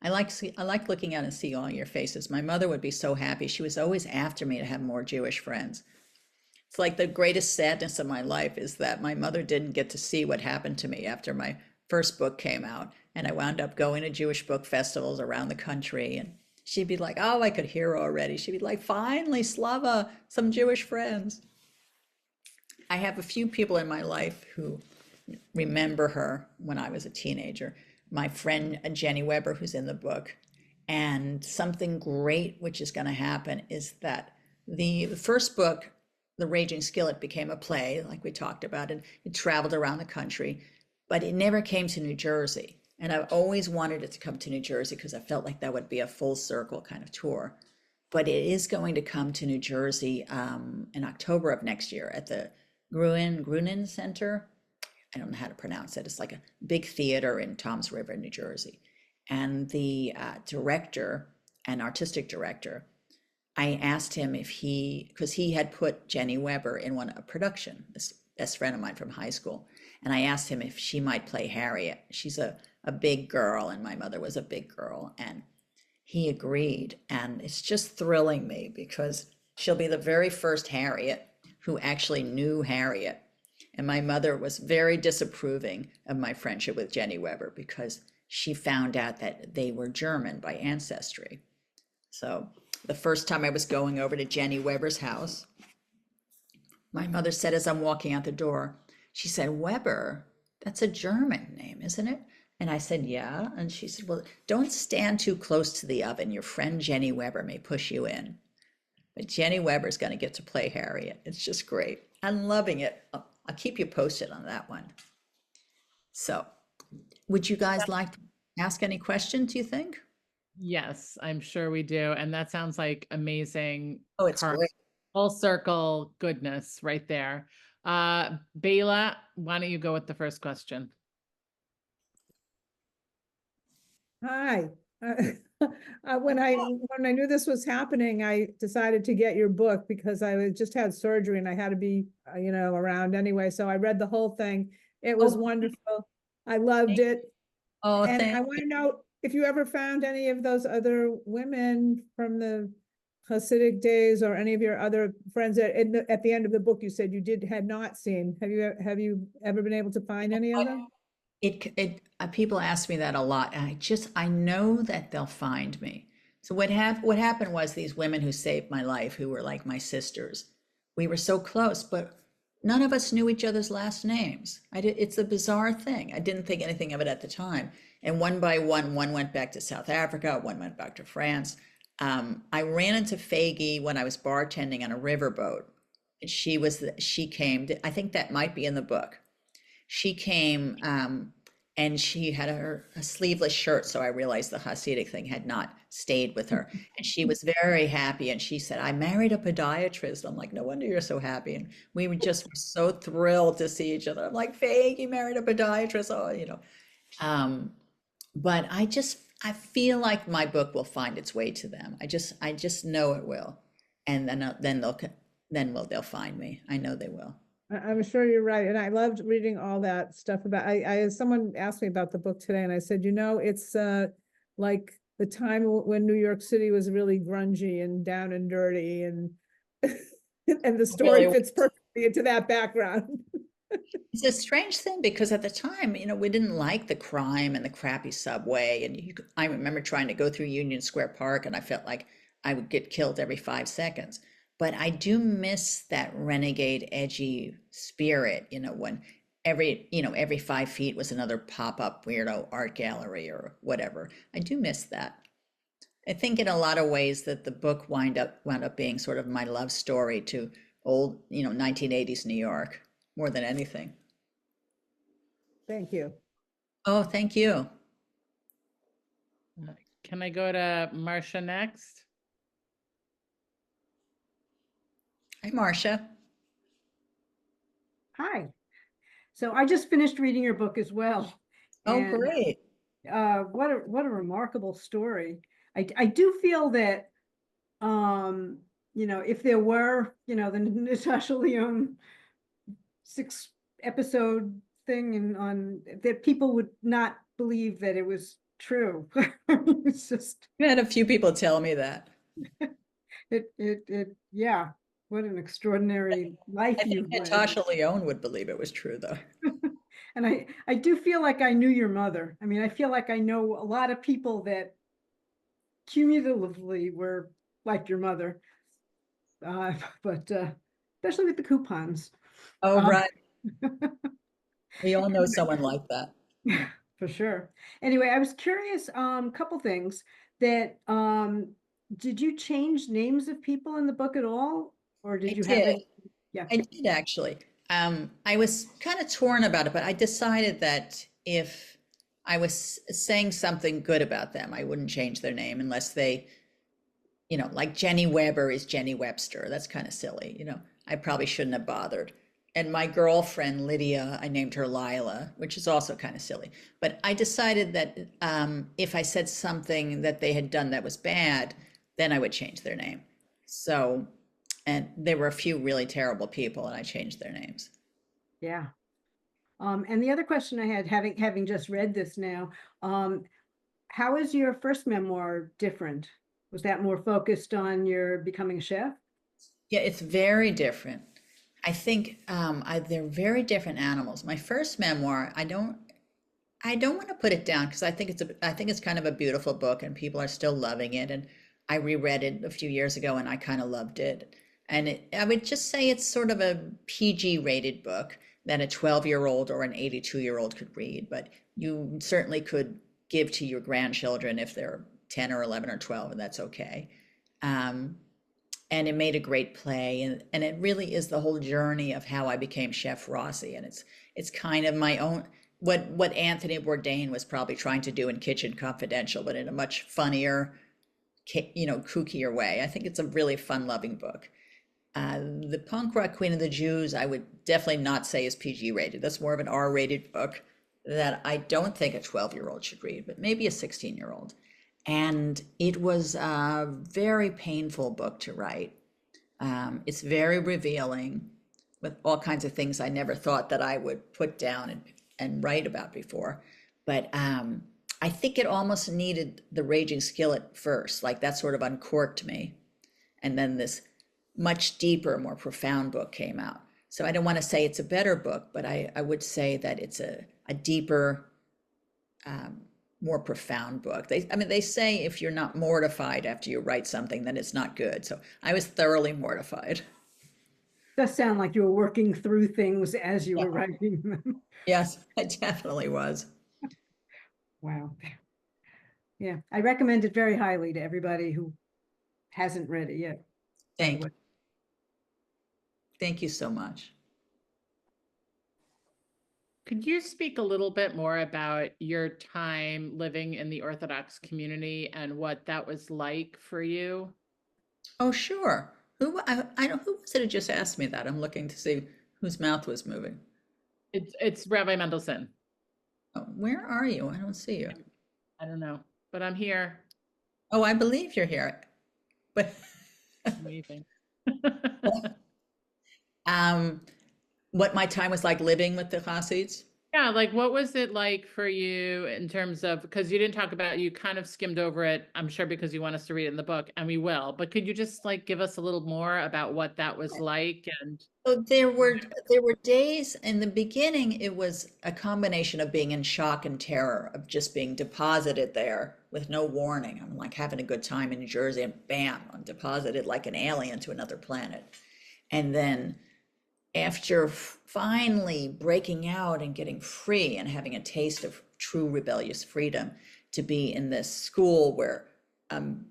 I like looking out and see all your faces. My mother would be so happy. She was always after me to have more Jewish friends. It's like the greatest sadness of my life is that my mother didn't get to see what happened to me after my first book came out. And I wound up going to Jewish book festivals around the country. And she'd be like, oh, I could hear already. She'd be like, finally, Slava, some Jewish friends. I have a few people in my life who remember her when I was a teenager. My friend Jenny Weber, who's in the book. And something great which is going to happen is that the first book, The Raging Skillet, became a play, like we talked about, and it traveled around the country, but it never came to New Jersey. And I've always wanted it to come to New Jersey because I felt like that would be a full circle kind of tour. But it is going to come to New Jersey in October of next year at the Grunin Center. I don't know how to pronounce it. It's like a big theater in Toms River, New Jersey. And the director and artistic director, I asked him if because he had put Jenny Weber in a production, this best friend of mine from high school. And I asked him if she might play Harriet. She's a big girl, and my mother was a big girl. And he agreed. And it's just thrilling me because she'll be the very first Harriet who actually knew Harriet. And my mother was very disapproving of my friendship with Jenny Weber because she found out that they were German by ancestry. So the first time I was going over to Jenny Weber's house, my mother said as I'm walking out the door, she said, Weber, that's a German name, isn't it? And I said, yeah. And she said, well, don't stand too close to the oven. Your friend Jenny Weber may push you in. But Jenny Weber's going to get to play Harriet. It's just great. I'm loving it. I'll keep you posted on that one. So would you guys like to ask any questions, do you think? Yes, I'm sure we do. And that sounds like amazing. Oh, it's great. Full circle goodness right there. Bela, why don't you go with the first question? Hi. When I knew this was happening, I decided to get your book because I just had surgery and I had to be, around anyway. So I read the whole thing. It was wonderful. I loved it. Oh, And thank I want to know if you ever found any of those other women from the Hasidic days or any of your other friends that at the end of the book you said you had not seen. Have you ever been able to find any of them? People ask me that a lot. And I know that they'll find me. So what happened was these women who saved my life, who were like my sisters, we were so close, but none of us knew each other's last names. It's a bizarre thing. I didn't think anything of it at the time. And one by one went back to South Africa, one went back to France. I ran into Faggy when I was bartending on a riverboat. She came, I think that might be in the book. She came and she had a sleeveless shirt, so I realized the Hasidic thing had not stayed with her. And she was very happy, and she said, "I married a podiatrist." I'm like, "No wonder you're so happy." And we were just so thrilled to see each other. I'm like, "Fake, you married a podiatrist." Oh, you know. Um, but I feel like my book will find its way to them. I just know it will, and then they'll find me. I know they will. I'm sure you're right. And I loved reading all that stuff about, someone asked me about the book today and I said, it's like the time when New York City was really grungy and down and dirty and and the story Really, fits perfectly into that background. it's a strange thing because at the time, we didn't like the crime and the crappy subway. And I remember trying to go through Union Square Park and I felt like I would get killed every 5 seconds. But I do miss that renegade, edgy spirit, when every 5 feet was another pop-up weirdo art gallery or whatever. I do miss that. I think in a lot of ways that the book wound up being sort of my love story to old, 1980s New York more than anything. Thank you. Oh, thank you. Can I go to Marcia next? Hi, Marcia. Hi. So I just finished reading your book as well. Oh, And great. what a remarkable story. I do feel that if there were, the Natasha Lyonne 6 episode thing on that, people would not believe that it was true. It's just You had a few people tell me that. yeah, what an extraordinary life I think you've led. Natasha Lyonne would believe it was true, though. And I do feel like I knew your mother. I mean, I feel like I know a lot of people that cumulatively were like your mother, but especially with the coupons. Oh, Um, right. We all know someone like that. for sure. Anyway, I was curious, couple things that did you change names of people in the book at all? Or I did you have did. any? Yeah. I did actually. I was kind of torn about it, but I decided that if I was saying something good about them, I wouldn't change their name unless they, like Jenny Weber is Jenny Webster. That's kind of silly. I probably shouldn't have bothered. And my girlfriend, Lydia, I named her Lila, which is also kind of silly. But I decided that if I said something that they had done that was bad, then I would change their name. So, and there were a few really terrible people, and I changed their names. Yeah. And the other question I had, having just read this now, how is your first memoir different? Was that more focused on your becoming a chef? Yeah, it's very different. I think they're very different animals. My first memoir, I don't want to put it down because I think it's kind of a beautiful book and people are still loving it. And I reread it a few years ago and I kind of loved it. And I would just say it's sort of a PG rated book that a 12-year-old or an 82-year-old could read, but you certainly could give to your grandchildren if they're 10 or 11 or 12, and that's okay. Um, and it made a great play, and it really is the whole journey of how I became Chef Rossi, and it's kind of my own what Anthony Bourdain was probably trying to do in Kitchen Confidential, but in a much funnier, kookier way. I think it's a really fun-loving book. The Punk Rock Queen of the Jews, I would definitely not say is PG rated. That's more of an R-rated book that I don't think a 12-year-old should read, but maybe a 16-year-old. And it was a very painful book to write. It's very revealing with all kinds of things I never thought that I would put down and write about before. But I think it almost needed the Raging Skillet first, like that sort of uncorked me. And then this much deeper, more profound book came out. So I don't want to say it's a better book, but I would say that it's a deeper, more profound book. They say if you're not mortified after you write something, then it's not good. So I was thoroughly mortified. Does sound like you were working through things as you Yeah. were writing them. Yes, I definitely was. Wow. Yeah, I recommend it very highly to everybody who hasn't read it yet. Thank you so much. Could you speak a little bit more about your time living in the Orthodox community and what that was like for you? Oh, sure. I don't, who was it who just asked me that? I'm looking to see whose mouth was moving. It's Rabbi Mendelsohn. Oh, where are you? I don't see you. I don't know, but I'm here. Oh, I believe you're here. But Amazing. um, what my time was like living with the Hasids? Yeah, like what was it like for you in terms of, because you didn't talk about, you kind of skimmed over it, I'm sure because you want us to read it in the book, and we will, but could you just like give us a little more about what that was like? And So there were days in the beginning, it was a combination of being in shock and terror, of just being deposited there with no warning. I'm like having a good time in New Jersey, and bam, I'm deposited like an alien to another planet. And then after finally breaking out and getting free and having a taste of true rebellious freedom, to be in this school where I'm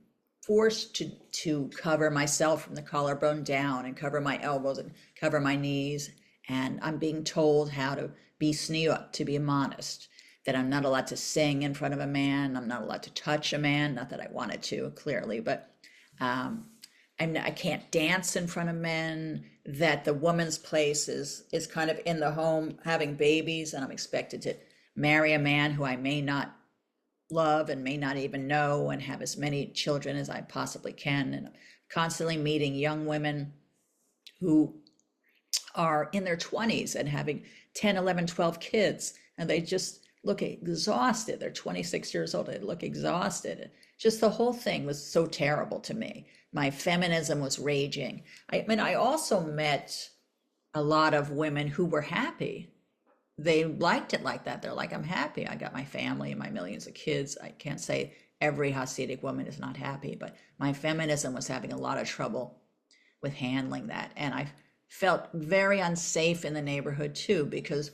forced to cover myself from the collarbone down and cover my elbows and cover my knees, and I'm being told how to be sneot, to be modest, that I'm not allowed to sing in front of a man, I'm not allowed to touch a man, not that I wanted to, clearly, but I can't dance in front of men, that the woman's place is kind of in the home having babies, and I'm expected to marry a man who I may not love and may not even know, and have as many children as I possibly can. And I'm constantly meeting young women who are in their 20s and having 10, 11, 12 kids, and they just look exhausted. They're 26 years old, they look exhausted. Just the whole thing was so terrible to me. My feminism was raging. I mean, I also met a lot of women who were happy. They liked it like that. They're like, I'm happy. I got my family and my millions of kids. I can't say every Hasidic woman is not happy, but my feminism was having a lot of trouble with handling that. And I felt very unsafe in the neighborhood too, because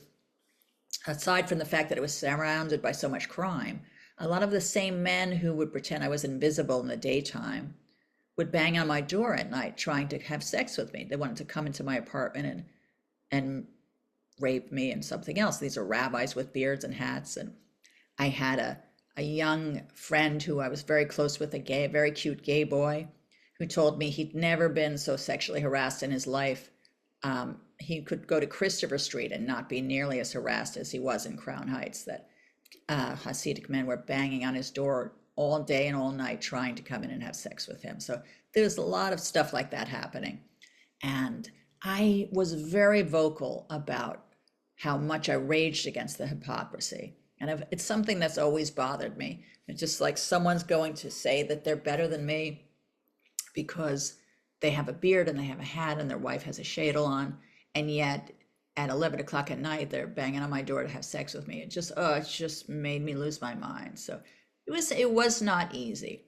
aside from the fact that it was surrounded by so much crime, a lot of the same men who would pretend I was invisible in the daytime would bang on my door at night trying to have sex with me. They wanted to come into my apartment and rape me and something else. These are rabbis with beards and hats. And I had a young friend who I was very close with, a very cute gay boy, who told me he'd never been so sexually harassed in his life. He could go to Christopher Street and not be nearly as harassed as he was in Crown Heights, that Hasidic men were banging on his door all day and all night trying to come in and have sex with him. So there's a lot of stuff like that happening. And I was very vocal about how much I raged against the hypocrisy. And it's something that's always bothered me. It's just like someone's going to say that they're better than me because they have a beard and they have a hat and their wife has a shadel on, and yet at 11 o'clock at night they're banging on my door to have sex with me. It just made me lose my mind. So it was not easy.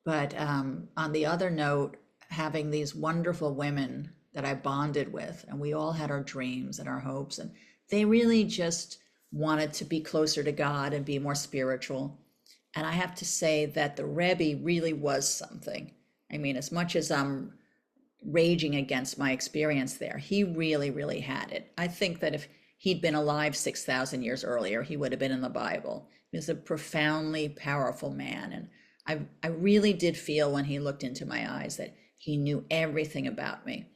But on the other note, having these wonderful women that I bonded with, and we all had our dreams and our hopes, and they really just wanted to be closer to God and be more spiritual. And I have to say that the Rebbe really was something. I mean, as much as I'm raging against my experience there, he really, really had it. I think that if he'd been alive 6,000 years earlier, he would have been in the Bible. He was a profoundly powerful man. And I really did feel when he looked into my eyes that he knew everything about me.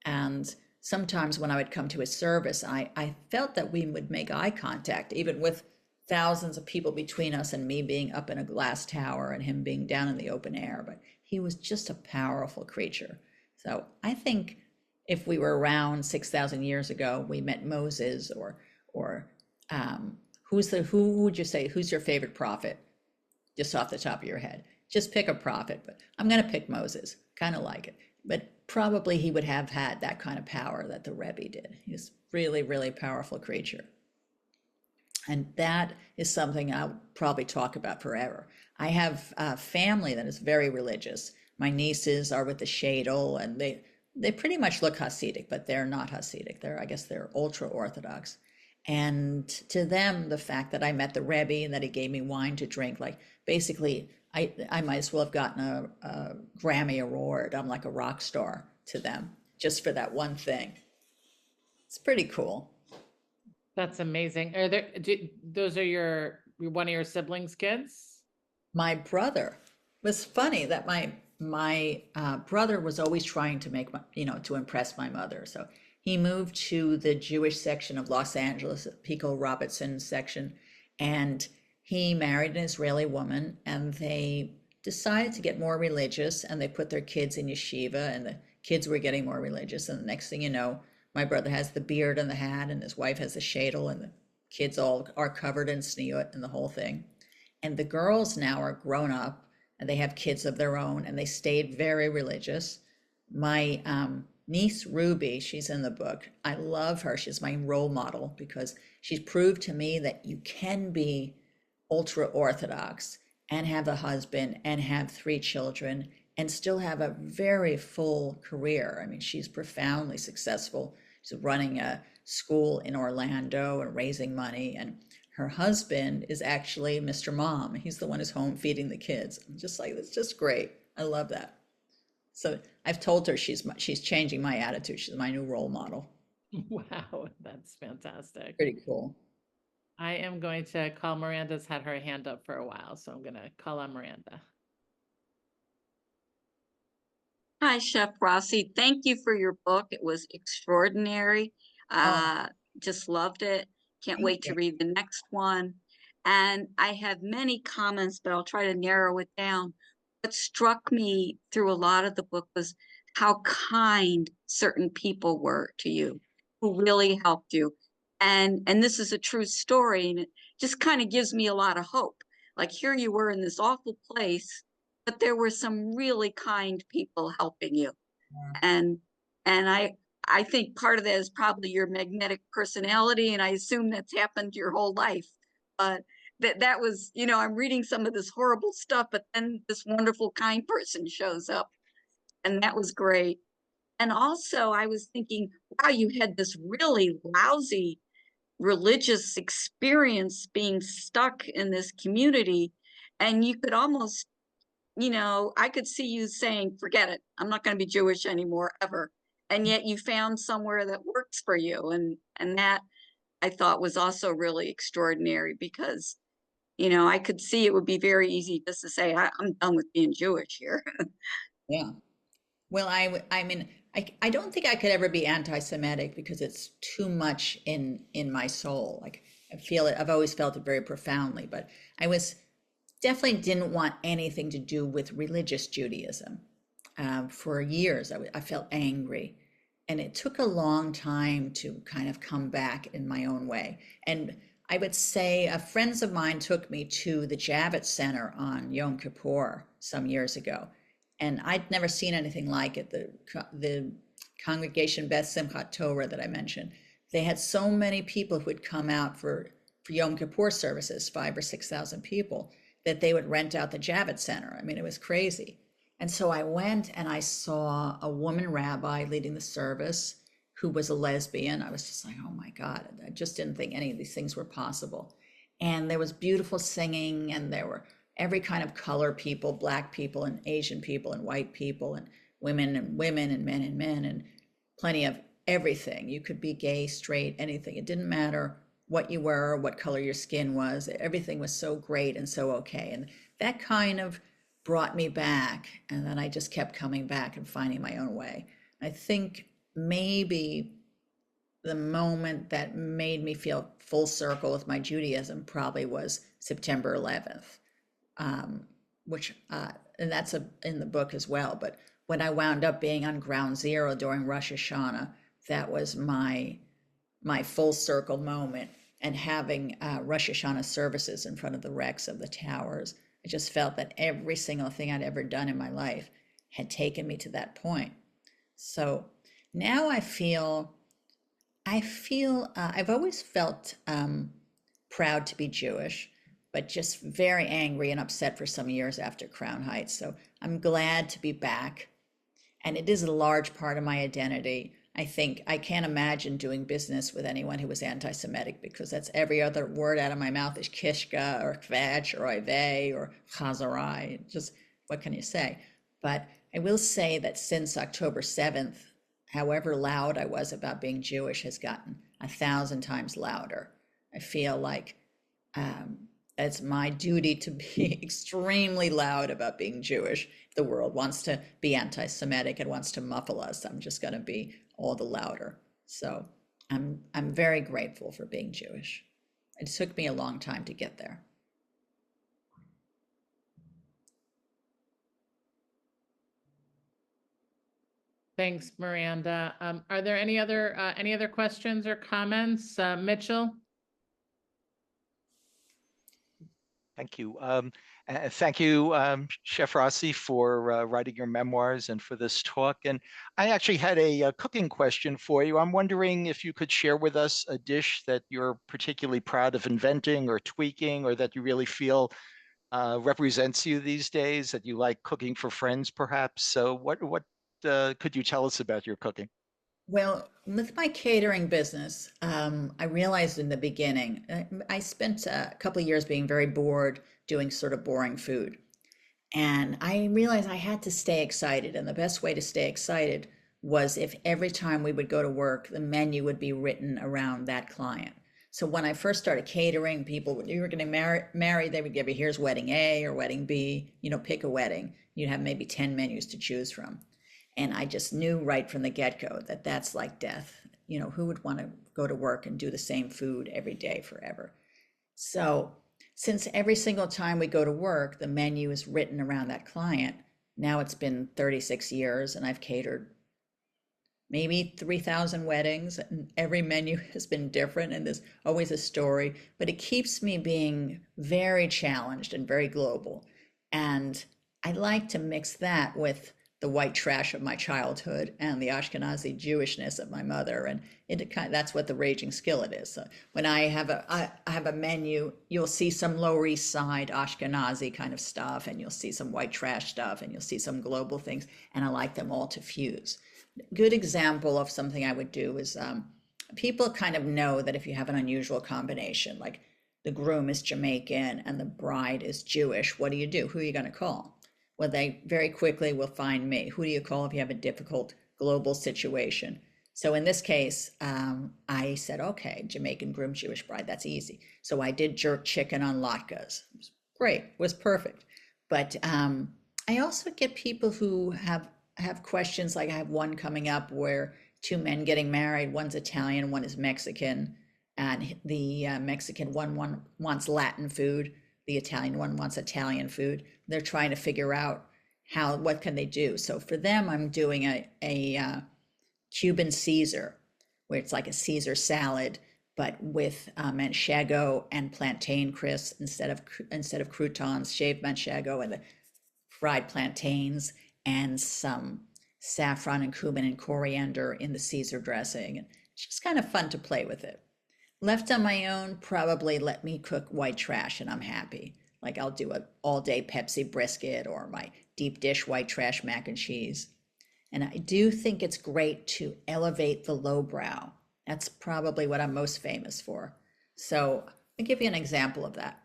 And sometimes when I would come to his service, I felt that we would make eye contact, even with thousands of people between us and me being up in a glass tower and him being down in the open air. But he was just a powerful creature. So I think if we were around 6,000 years ago, we met Moses, or who would you say, who's your favorite prophet? Just off the top of your head, just pick a prophet. But I'm going to pick Moses, kind of like it. But probably he would have had that kind of power that the Rebbe did. He's really, really powerful creature. And that is something I'll probably talk about forever. I have a family that is very religious. My nieces are with the shadel, and they pretty much look Hasidic, but they're not Hasidic. I guess they're ultra Orthodox. And to them, the fact that I met the Rebbe and that he gave me wine to drink, like basically, I might as well have gotten a Grammy award. I'm like a rock star to them just for that one thing. It's pretty cool. That's amazing. Those are one of your siblings' kids? My brother was funny that my brother was always trying to make to impress my mother. So he moved to the Jewish section of Los Angeles, Pico Robertson section, and he married an Israeli woman, and they decided to get more religious, and they put their kids in yeshiva, and the kids were getting more religious, and the next thing you know, my brother has the beard and the hat, and his wife has the shadel, and the kids all are covered in sneot and the whole thing. And the girls now are grown up and they have kids of their own, and they stayed very religious. My niece Ruby, she's in the book. I love her. She's my role model because she's proved to me that you can be ultra Orthodox and have a husband and have 3 children and still have a very full career. I mean, she's profoundly successful. She's running a school in Orlando and raising money, and her husband is actually Mr. Mom. He's the one who's home feeding the kids. I'm just like, it's just great. I love that. So I've told her she's changing my attitude. She's my new role model. Wow, that's fantastic. Pretty cool. I am going to call Miranda's had her hand up for a while, so I'm going to call on Miranda. Hi, Chef Rossi. Thank you for your book. It was extraordinary. Just loved it. Can't wait to read the next one. And I have many comments, but I'll try to narrow it down. What struck me through a lot of the book was how kind certain people were to you, who really helped you. And this is a true story, and it just kind of gives me a lot of hope. Like, here you were in this awful place, but there were some really kind people helping you. And I think part of that is probably your magnetic personality, and I assume that's happened your whole life. But that was, I'm reading some of this horrible stuff, but then this wonderful kind person shows up, and that was great. And also I was thinking, wow, you had this really lousy religious experience being stuck in this community, and you could almost, I could see you saying, forget it, I'm not going to be Jewish anymore ever. And yet you found somewhere that works for you. And that I thought was also really extraordinary because, I could see it would be very easy just to say, I'm done with being Jewish here. Yeah. Well, I mean, I don't think I could ever be anti-Semitic because it's too much in my soul. Like I feel it, I've always felt it very profoundly, but I was definitely didn't want anything to do with religious Judaism. For years, I felt angry, and it took a long time to kind of come back in my own way. And I would say friends of mine took me to the Javits Center on Yom Kippur some years ago, and I'd never seen anything like it. The congregation Beth Simchat Torah that I mentioned, they had so many people who would come out for Yom Kippur services, 5,000 or 6,000 people, that they would rent out the Javits Center. I mean, it was crazy. And so I went and I saw a woman rabbi leading the service who was a lesbian. I was just like, oh my God, I just didn't think any of these things were possible. And there was beautiful singing, and there were every kind of color people, Black people and Asian people and white people and women and men and plenty of everything. You could be gay, straight, anything. It didn't matter what you were, what color your skin was. Everything was so great and so okay. And that kind of brought me back. And then I just kept coming back and finding my own way. I think maybe the moment that made me feel full circle with my Judaism probably was September 11th, which, and that's in the book as well. But when I wound up being on ground zero during Rosh Hashanah, that was my full circle moment. And having Rosh Hashanah services in front of the wrecks of the towers, I just felt that every single thing I'd ever done in my life had taken me to that point. So now I feel I've always felt proud to be Jewish, but just very angry and upset for some years after Crown Heights. So I'm glad to be back. And it is a large part of my identity. I think I can't imagine doing business with anyone who was anti-Semitic, because that's every other word out of my mouth is kishka or kvetch or oiveh or chazarai. Just what can you say? But I will say that since October 7th, however loud I was about being Jewish has gotten 1,000 times louder. I feel like it's my duty to be extremely loud about being Jewish. If the world wants to be anti-Semitic and wants to muffle us, I'm just going to be all the louder. So I'm very grateful for being Jewish. It took me a long time to get there. Thanks, Miranda. Are there any other questions or comments? Mitchell? Thank you. Thank you, Chef Rossi, for writing your memoirs and for this talk. And I actually had a cooking question for you. I'm wondering if you could share with us a dish that you're particularly proud of inventing or tweaking, or that you really feel represents you these days, that you like cooking for friends, perhaps. So what could you tell us about your cooking? Well, with my catering business, I realized in the beginning, I spent a couple of years being very bored doing sort of boring food. And I realized I had to stay excited. And the best way to stay excited was if every time we would go to work, the menu would be written around that client. So when I first started catering, people, you were going to marry, they would give you, here's wedding A or wedding B, pick a wedding. You'd have maybe 10 menus to choose from. And I just knew right from the get-go that that's like death. Who would want to go to work and do the same food every day forever? So since every single time we go to work, the menu is written around that client, now it's been 36 years and I've catered maybe 3,000 weddings, and every menu has been different and there's always a story, but it keeps me being very challenged and very global. And I like to mix that with the white trash of my childhood and the Ashkenazi Jewishness of my mother, and that's what the Raging Skillet is. So when I have a menu, you'll see some Lower East Side Ashkenazi kind of stuff, and you'll see some white trash stuff, and you'll see some global things, and I like them all to fuse. Good example of something I would do is people kind of know that if you have an unusual combination, like the groom is Jamaican and the bride is Jewish, what do? Who are you going to call? Well, they very quickly will find me. Who do you call if you have a difficult global situation? So in this case, I said, okay, Jamaican groom, Jewish bride, that's easy. So I did jerk chicken on latkes. It was great, it was perfect. But I also get people who have questions, like I have one coming up where two men getting married, one's Italian, one is Mexican, and the Mexican one wants Latin food, the Italian one wants Italian food. They're trying to figure out what can they do. So for them, I'm doing a Cuban Caesar, where it's like a Caesar salad, but with manchego and plantain crisps instead of croutons, shaved manchego and the fried plantains, and some saffron and cumin and coriander in the Caesar dressing. And it's just kind of fun to play with it. Left on my own, probably let me cook white trash and I'm happy. Like I'll do an all-day Pepsi brisket or my deep dish white trash mac and cheese. And I do think it's great to elevate the lowbrow. That's probably what I'm most famous for. So I'll give you an example of that.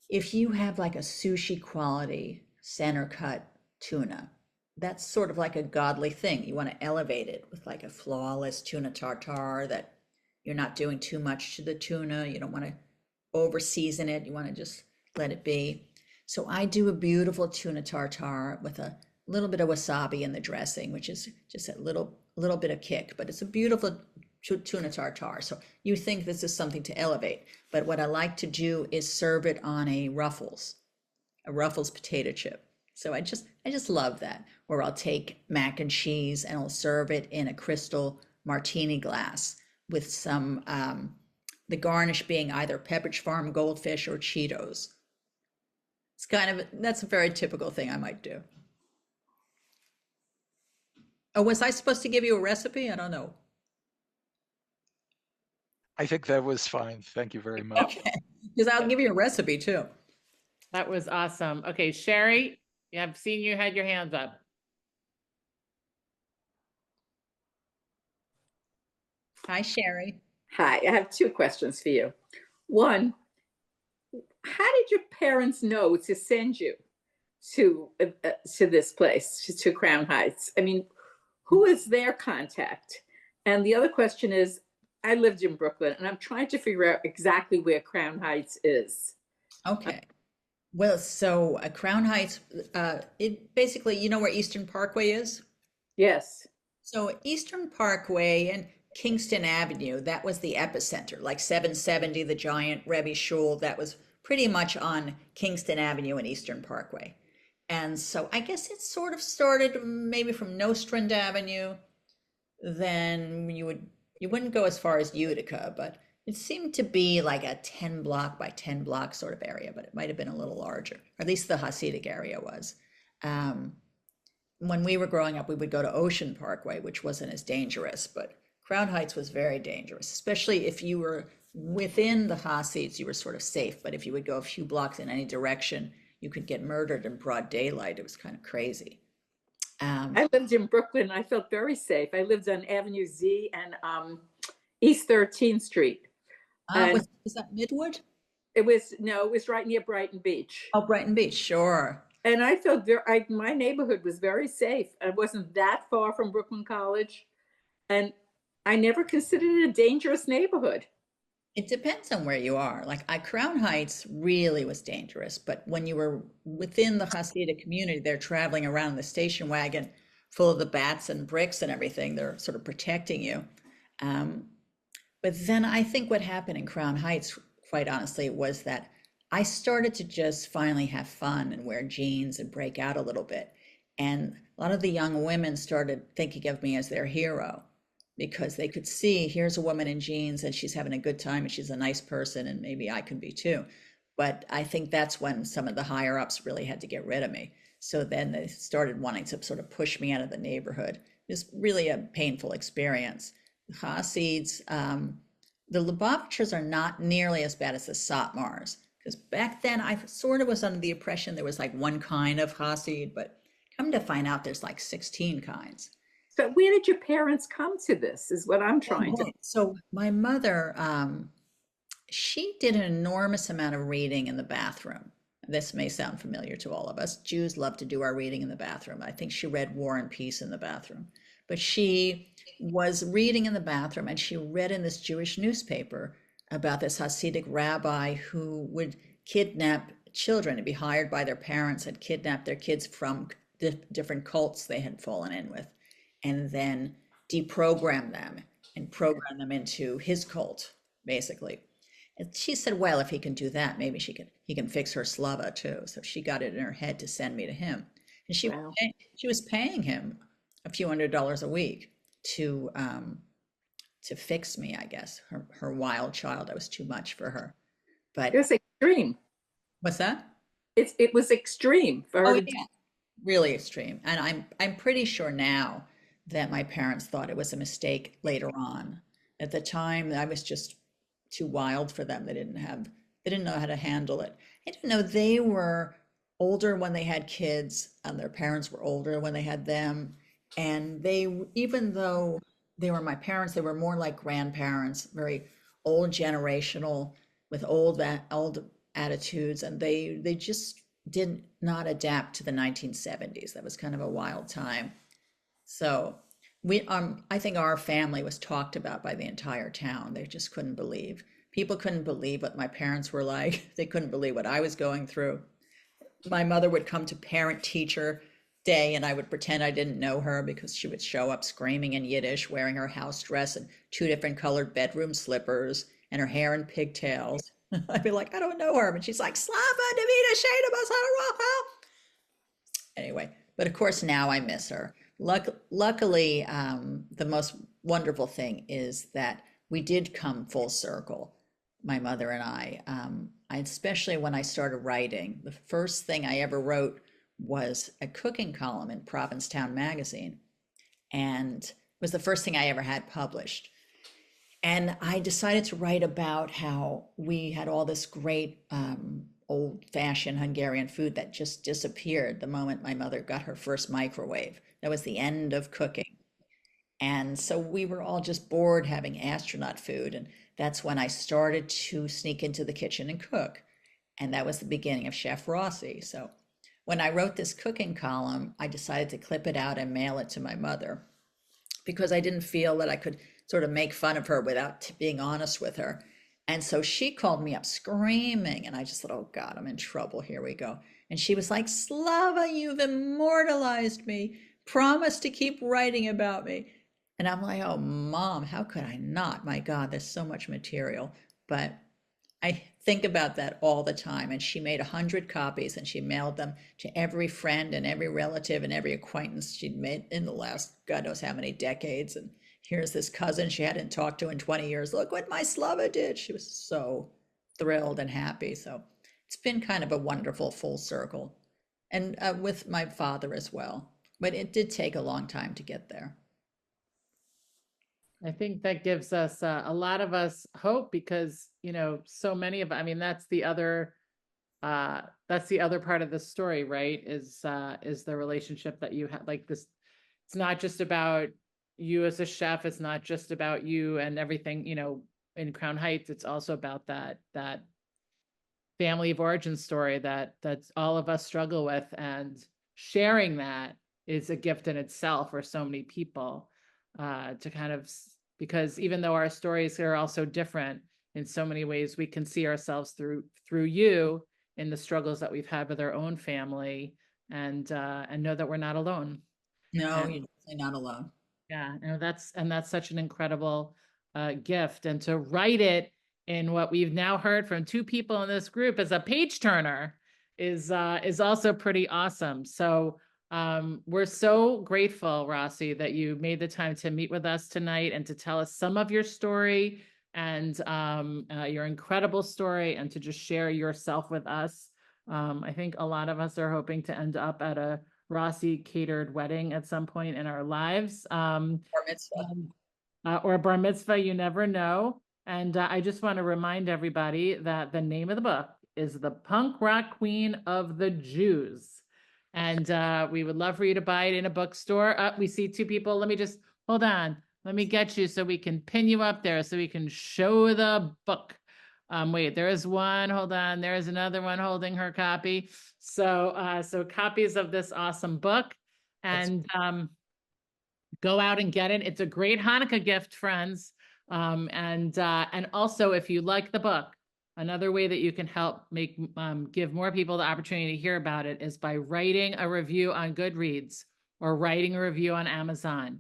If you have like a sushi quality center cut tuna, that's sort of like a godly thing. You want to elevate it with like a flawless tuna tartare that you're not doing too much to the tuna. You don't want to over season it. You want to just let it be. So I do a beautiful tuna tartare with a little bit of wasabi in the dressing, which is just a little bit of kick, but it's a beautiful tuna tartare. So you think this is something to elevate, but what I like to do is serve it on a Ruffles potato chip. So I just love that. Or I'll take mac and cheese and I'll serve it in a crystal martini glass with some, the garnish being either Pepperidge Farm goldfish or Cheetos. That's a very typical thing I might do. Oh, was I supposed to give you a recipe? I don't know. I think that was fine. Thank you very much. Okay, because I'll give you a recipe too. That was awesome. Okay, Sherry, I've seen you had your hands up. Hi, Sherry. Hi, I have two questions for you. One, how did your parents know to send you to this place, to Crown Heights? I mean, who is their contact? And the other question is, I lived in Brooklyn, and I'm trying to figure out exactly where Crown Heights is. Okay. Well, so Crown Heights, it basically, you know where Eastern Parkway is? Yes. So Eastern Parkway and Kingston Avenue, that was the epicenter, like 770, the giant Rebbe Shul, that was pretty much on Kingston Avenue and Eastern Parkway. And so I guess it sort of started maybe from Nostrand Avenue. Then you wouldn't go as far as Utica, but it seemed to be like a 10 block by 10 block sort of area, but it might have been a little larger, or at least the Hasidic area was. Um, when we were growing up, we would go to Ocean Parkway, which wasn't as dangerous, but Crown Heights was very dangerous, especially if you were within the Hasids, you were sort of safe. But if you would go a few blocks in any direction, you could get murdered in broad daylight. It was kind of crazy. I lived in Brooklyn. I felt very safe. I lived on Avenue Z and East 13th Street. Was that Midwood? It was right near Brighton Beach. Oh, Brighton Beach, sure. And I felt my neighborhood was very safe. I wasn't that far from Brooklyn College, and I never considered it a dangerous neighborhood. It depends on where you are. Like Crown Heights really was dangerous, but when you were within the Hasidic community, they're traveling around the station wagon full of the bats and bricks and everything. They're sort of protecting you. But then I think what happened in Crown Heights, quite honestly, was that I started to just finally have fun and wear jeans and break out a little bit. And a lot of the young women started thinking of me as their hero, because they could see, here's a woman in jeans and she's having a good time and she's a nice person and maybe I can be too. But I think that's when some of the higher ups really had to get rid of me. So then they started wanting to sort of push me out of the neighborhood. It was really a painful experience. The Hasids, the Lubavitchers are not nearly as bad as the Satmars, because back then I sort of was under the impression there was like one kind of Hasid, but come to find out there's like 16 kinds. So where did your parents come to this is what I'm trying to. So my mother, she did an enormous amount of reading in the bathroom. This may sound familiar to all of us. Jews love to do our reading in the bathroom. I think she read War and Peace in the bathroom. But she was reading in the bathroom, and she read in this Jewish newspaper about this Hasidic rabbi who would kidnap children and be hired by their parents and kidnap their kids from different cults they had fallen in with, and then deprogram them and program them into his cult, basically. And she said, well, if he can do that, maybe he can fix her slava too. So she got it in her head to send me to him. And she was paying him a few $100s a week to fix me, I guess. Her wild child, I was too much for her. But it was extreme. What's that? It was extreme for her. Oh, yeah. Really extreme. And I'm pretty sure now that my parents thought it was a mistake later on. At the time, I was just too wild for them. They didn't know how to handle it. I didn't know they were older when they had kids, and their parents were older when they had them. And even though they were my parents, they were more like grandparents, very old generational, with old attitudes, and they just did not adapt to the 1970s. That was kind of a wild time. So I think our family was talked about by the entire town. They just couldn't believe. People couldn't believe what my parents were like. They couldn't believe what I was going through. My mother would come to parent-teacher day, and I would pretend I didn't know her because she would show up screaming in Yiddish, wearing her house dress and 2 different colored bedroom slippers and her hair in pigtails. I'd be like, I don't know her. And she's like, Slava Davida Shada. Anyway, but of course now I miss her. Luckily, the most wonderful thing is that we did come full circle, my mother and I. Especially when I started writing, the first thing I ever wrote was a cooking column in Provincetown magazine, and it was the first thing I ever had published. And I decided to write about how we had all this great old-fashioned Hungarian food that just disappeared the moment my mother got her first microwave. That was the end of cooking. And so we were all just bored having astronaut food. And that's when I started to sneak into the kitchen and cook. And that was the beginning of Chef Rossi. So when I wrote this cooking column, I decided to clip it out and mail it to my mother, because I didn't feel that I could sort of make fun of her without being honest with her. And so she called me up screaming, and I just thought, oh God, I'm in trouble. Here we go. And she was like, Slava, you've immortalized me. Promise to keep writing about me. And I'm like, oh, Mom, how could I not? My God, there's so much material. But I think about that all the time. And she made 100 copies and she mailed them to every friend and every relative and every acquaintance she'd made in the last God knows how many decades. And here's this cousin she hadn't talked to in 20 years. Look what my Slava did. She was so thrilled and happy. So it's been kind of a wonderful full circle. And with my father as well. But it did take a long time to get there. I think that gives us a lot of us hope because, you know, so many of, I mean, that's the other part of the story, right? Is the relationship that you have, like this, it's not just about you as a chef. It's not just about you and everything, you know, in Crown Heights. It's also about that family of origin story that all of us struggle with, and sharing that is a gift in itself for so many people, to kind of, because even though our stories are also different in so many ways, we can see ourselves through you in the struggles that we've had with our own family, and know that we're not alone. No, And you're definitely not alone. yeah, and that's such an incredible gift, and to write it in what we've now heard from 2 people in this group as a page turner is also pretty awesome. So we're so grateful, Rossi, that you made the time to meet with us tonight and to tell us some of your story and your incredible story, and to just share yourself with us. I think a lot of us are hoping to end up at a Rossi catered wedding at some point in our lives. Bar mitzvah. Or a bar mitzvah, you never know. And I just want to remind everybody that the name of the book is The Punk Rock Queen of the Jews. And we would love for you to buy it in a bookstore. We see 2 people. Let me just, hold on. Let me get you so we can pin you up there so we can show the book. Wait, there is one. Hold on. There's another one holding her copy. So copies of this awesome book, and go out and get it. It's a great Hanukkah gift, friends. And also, if you like the book, another way that you can help give more people the opportunity to hear about it is by writing a review on Goodreads or writing a review on Amazon.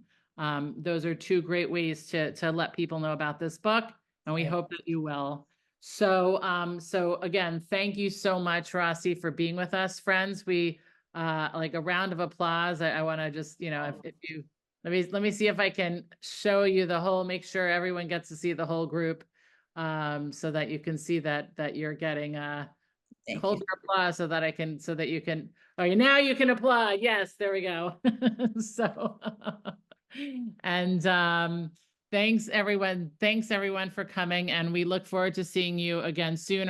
Those are 2 great ways to let people know about this book, and we hope that you will. So again, thank you so much, Rossi, for being with us, friends. We like a round of applause. I want to just, you know, if you, let me see if I can show you the whole, make sure everyone gets to see the whole group, so that you can see that you're getting hold your applause so that you can, oh, now you can applaud. Yes, there we go. So, and thanks everyone for coming, and we look forward to seeing you again soon.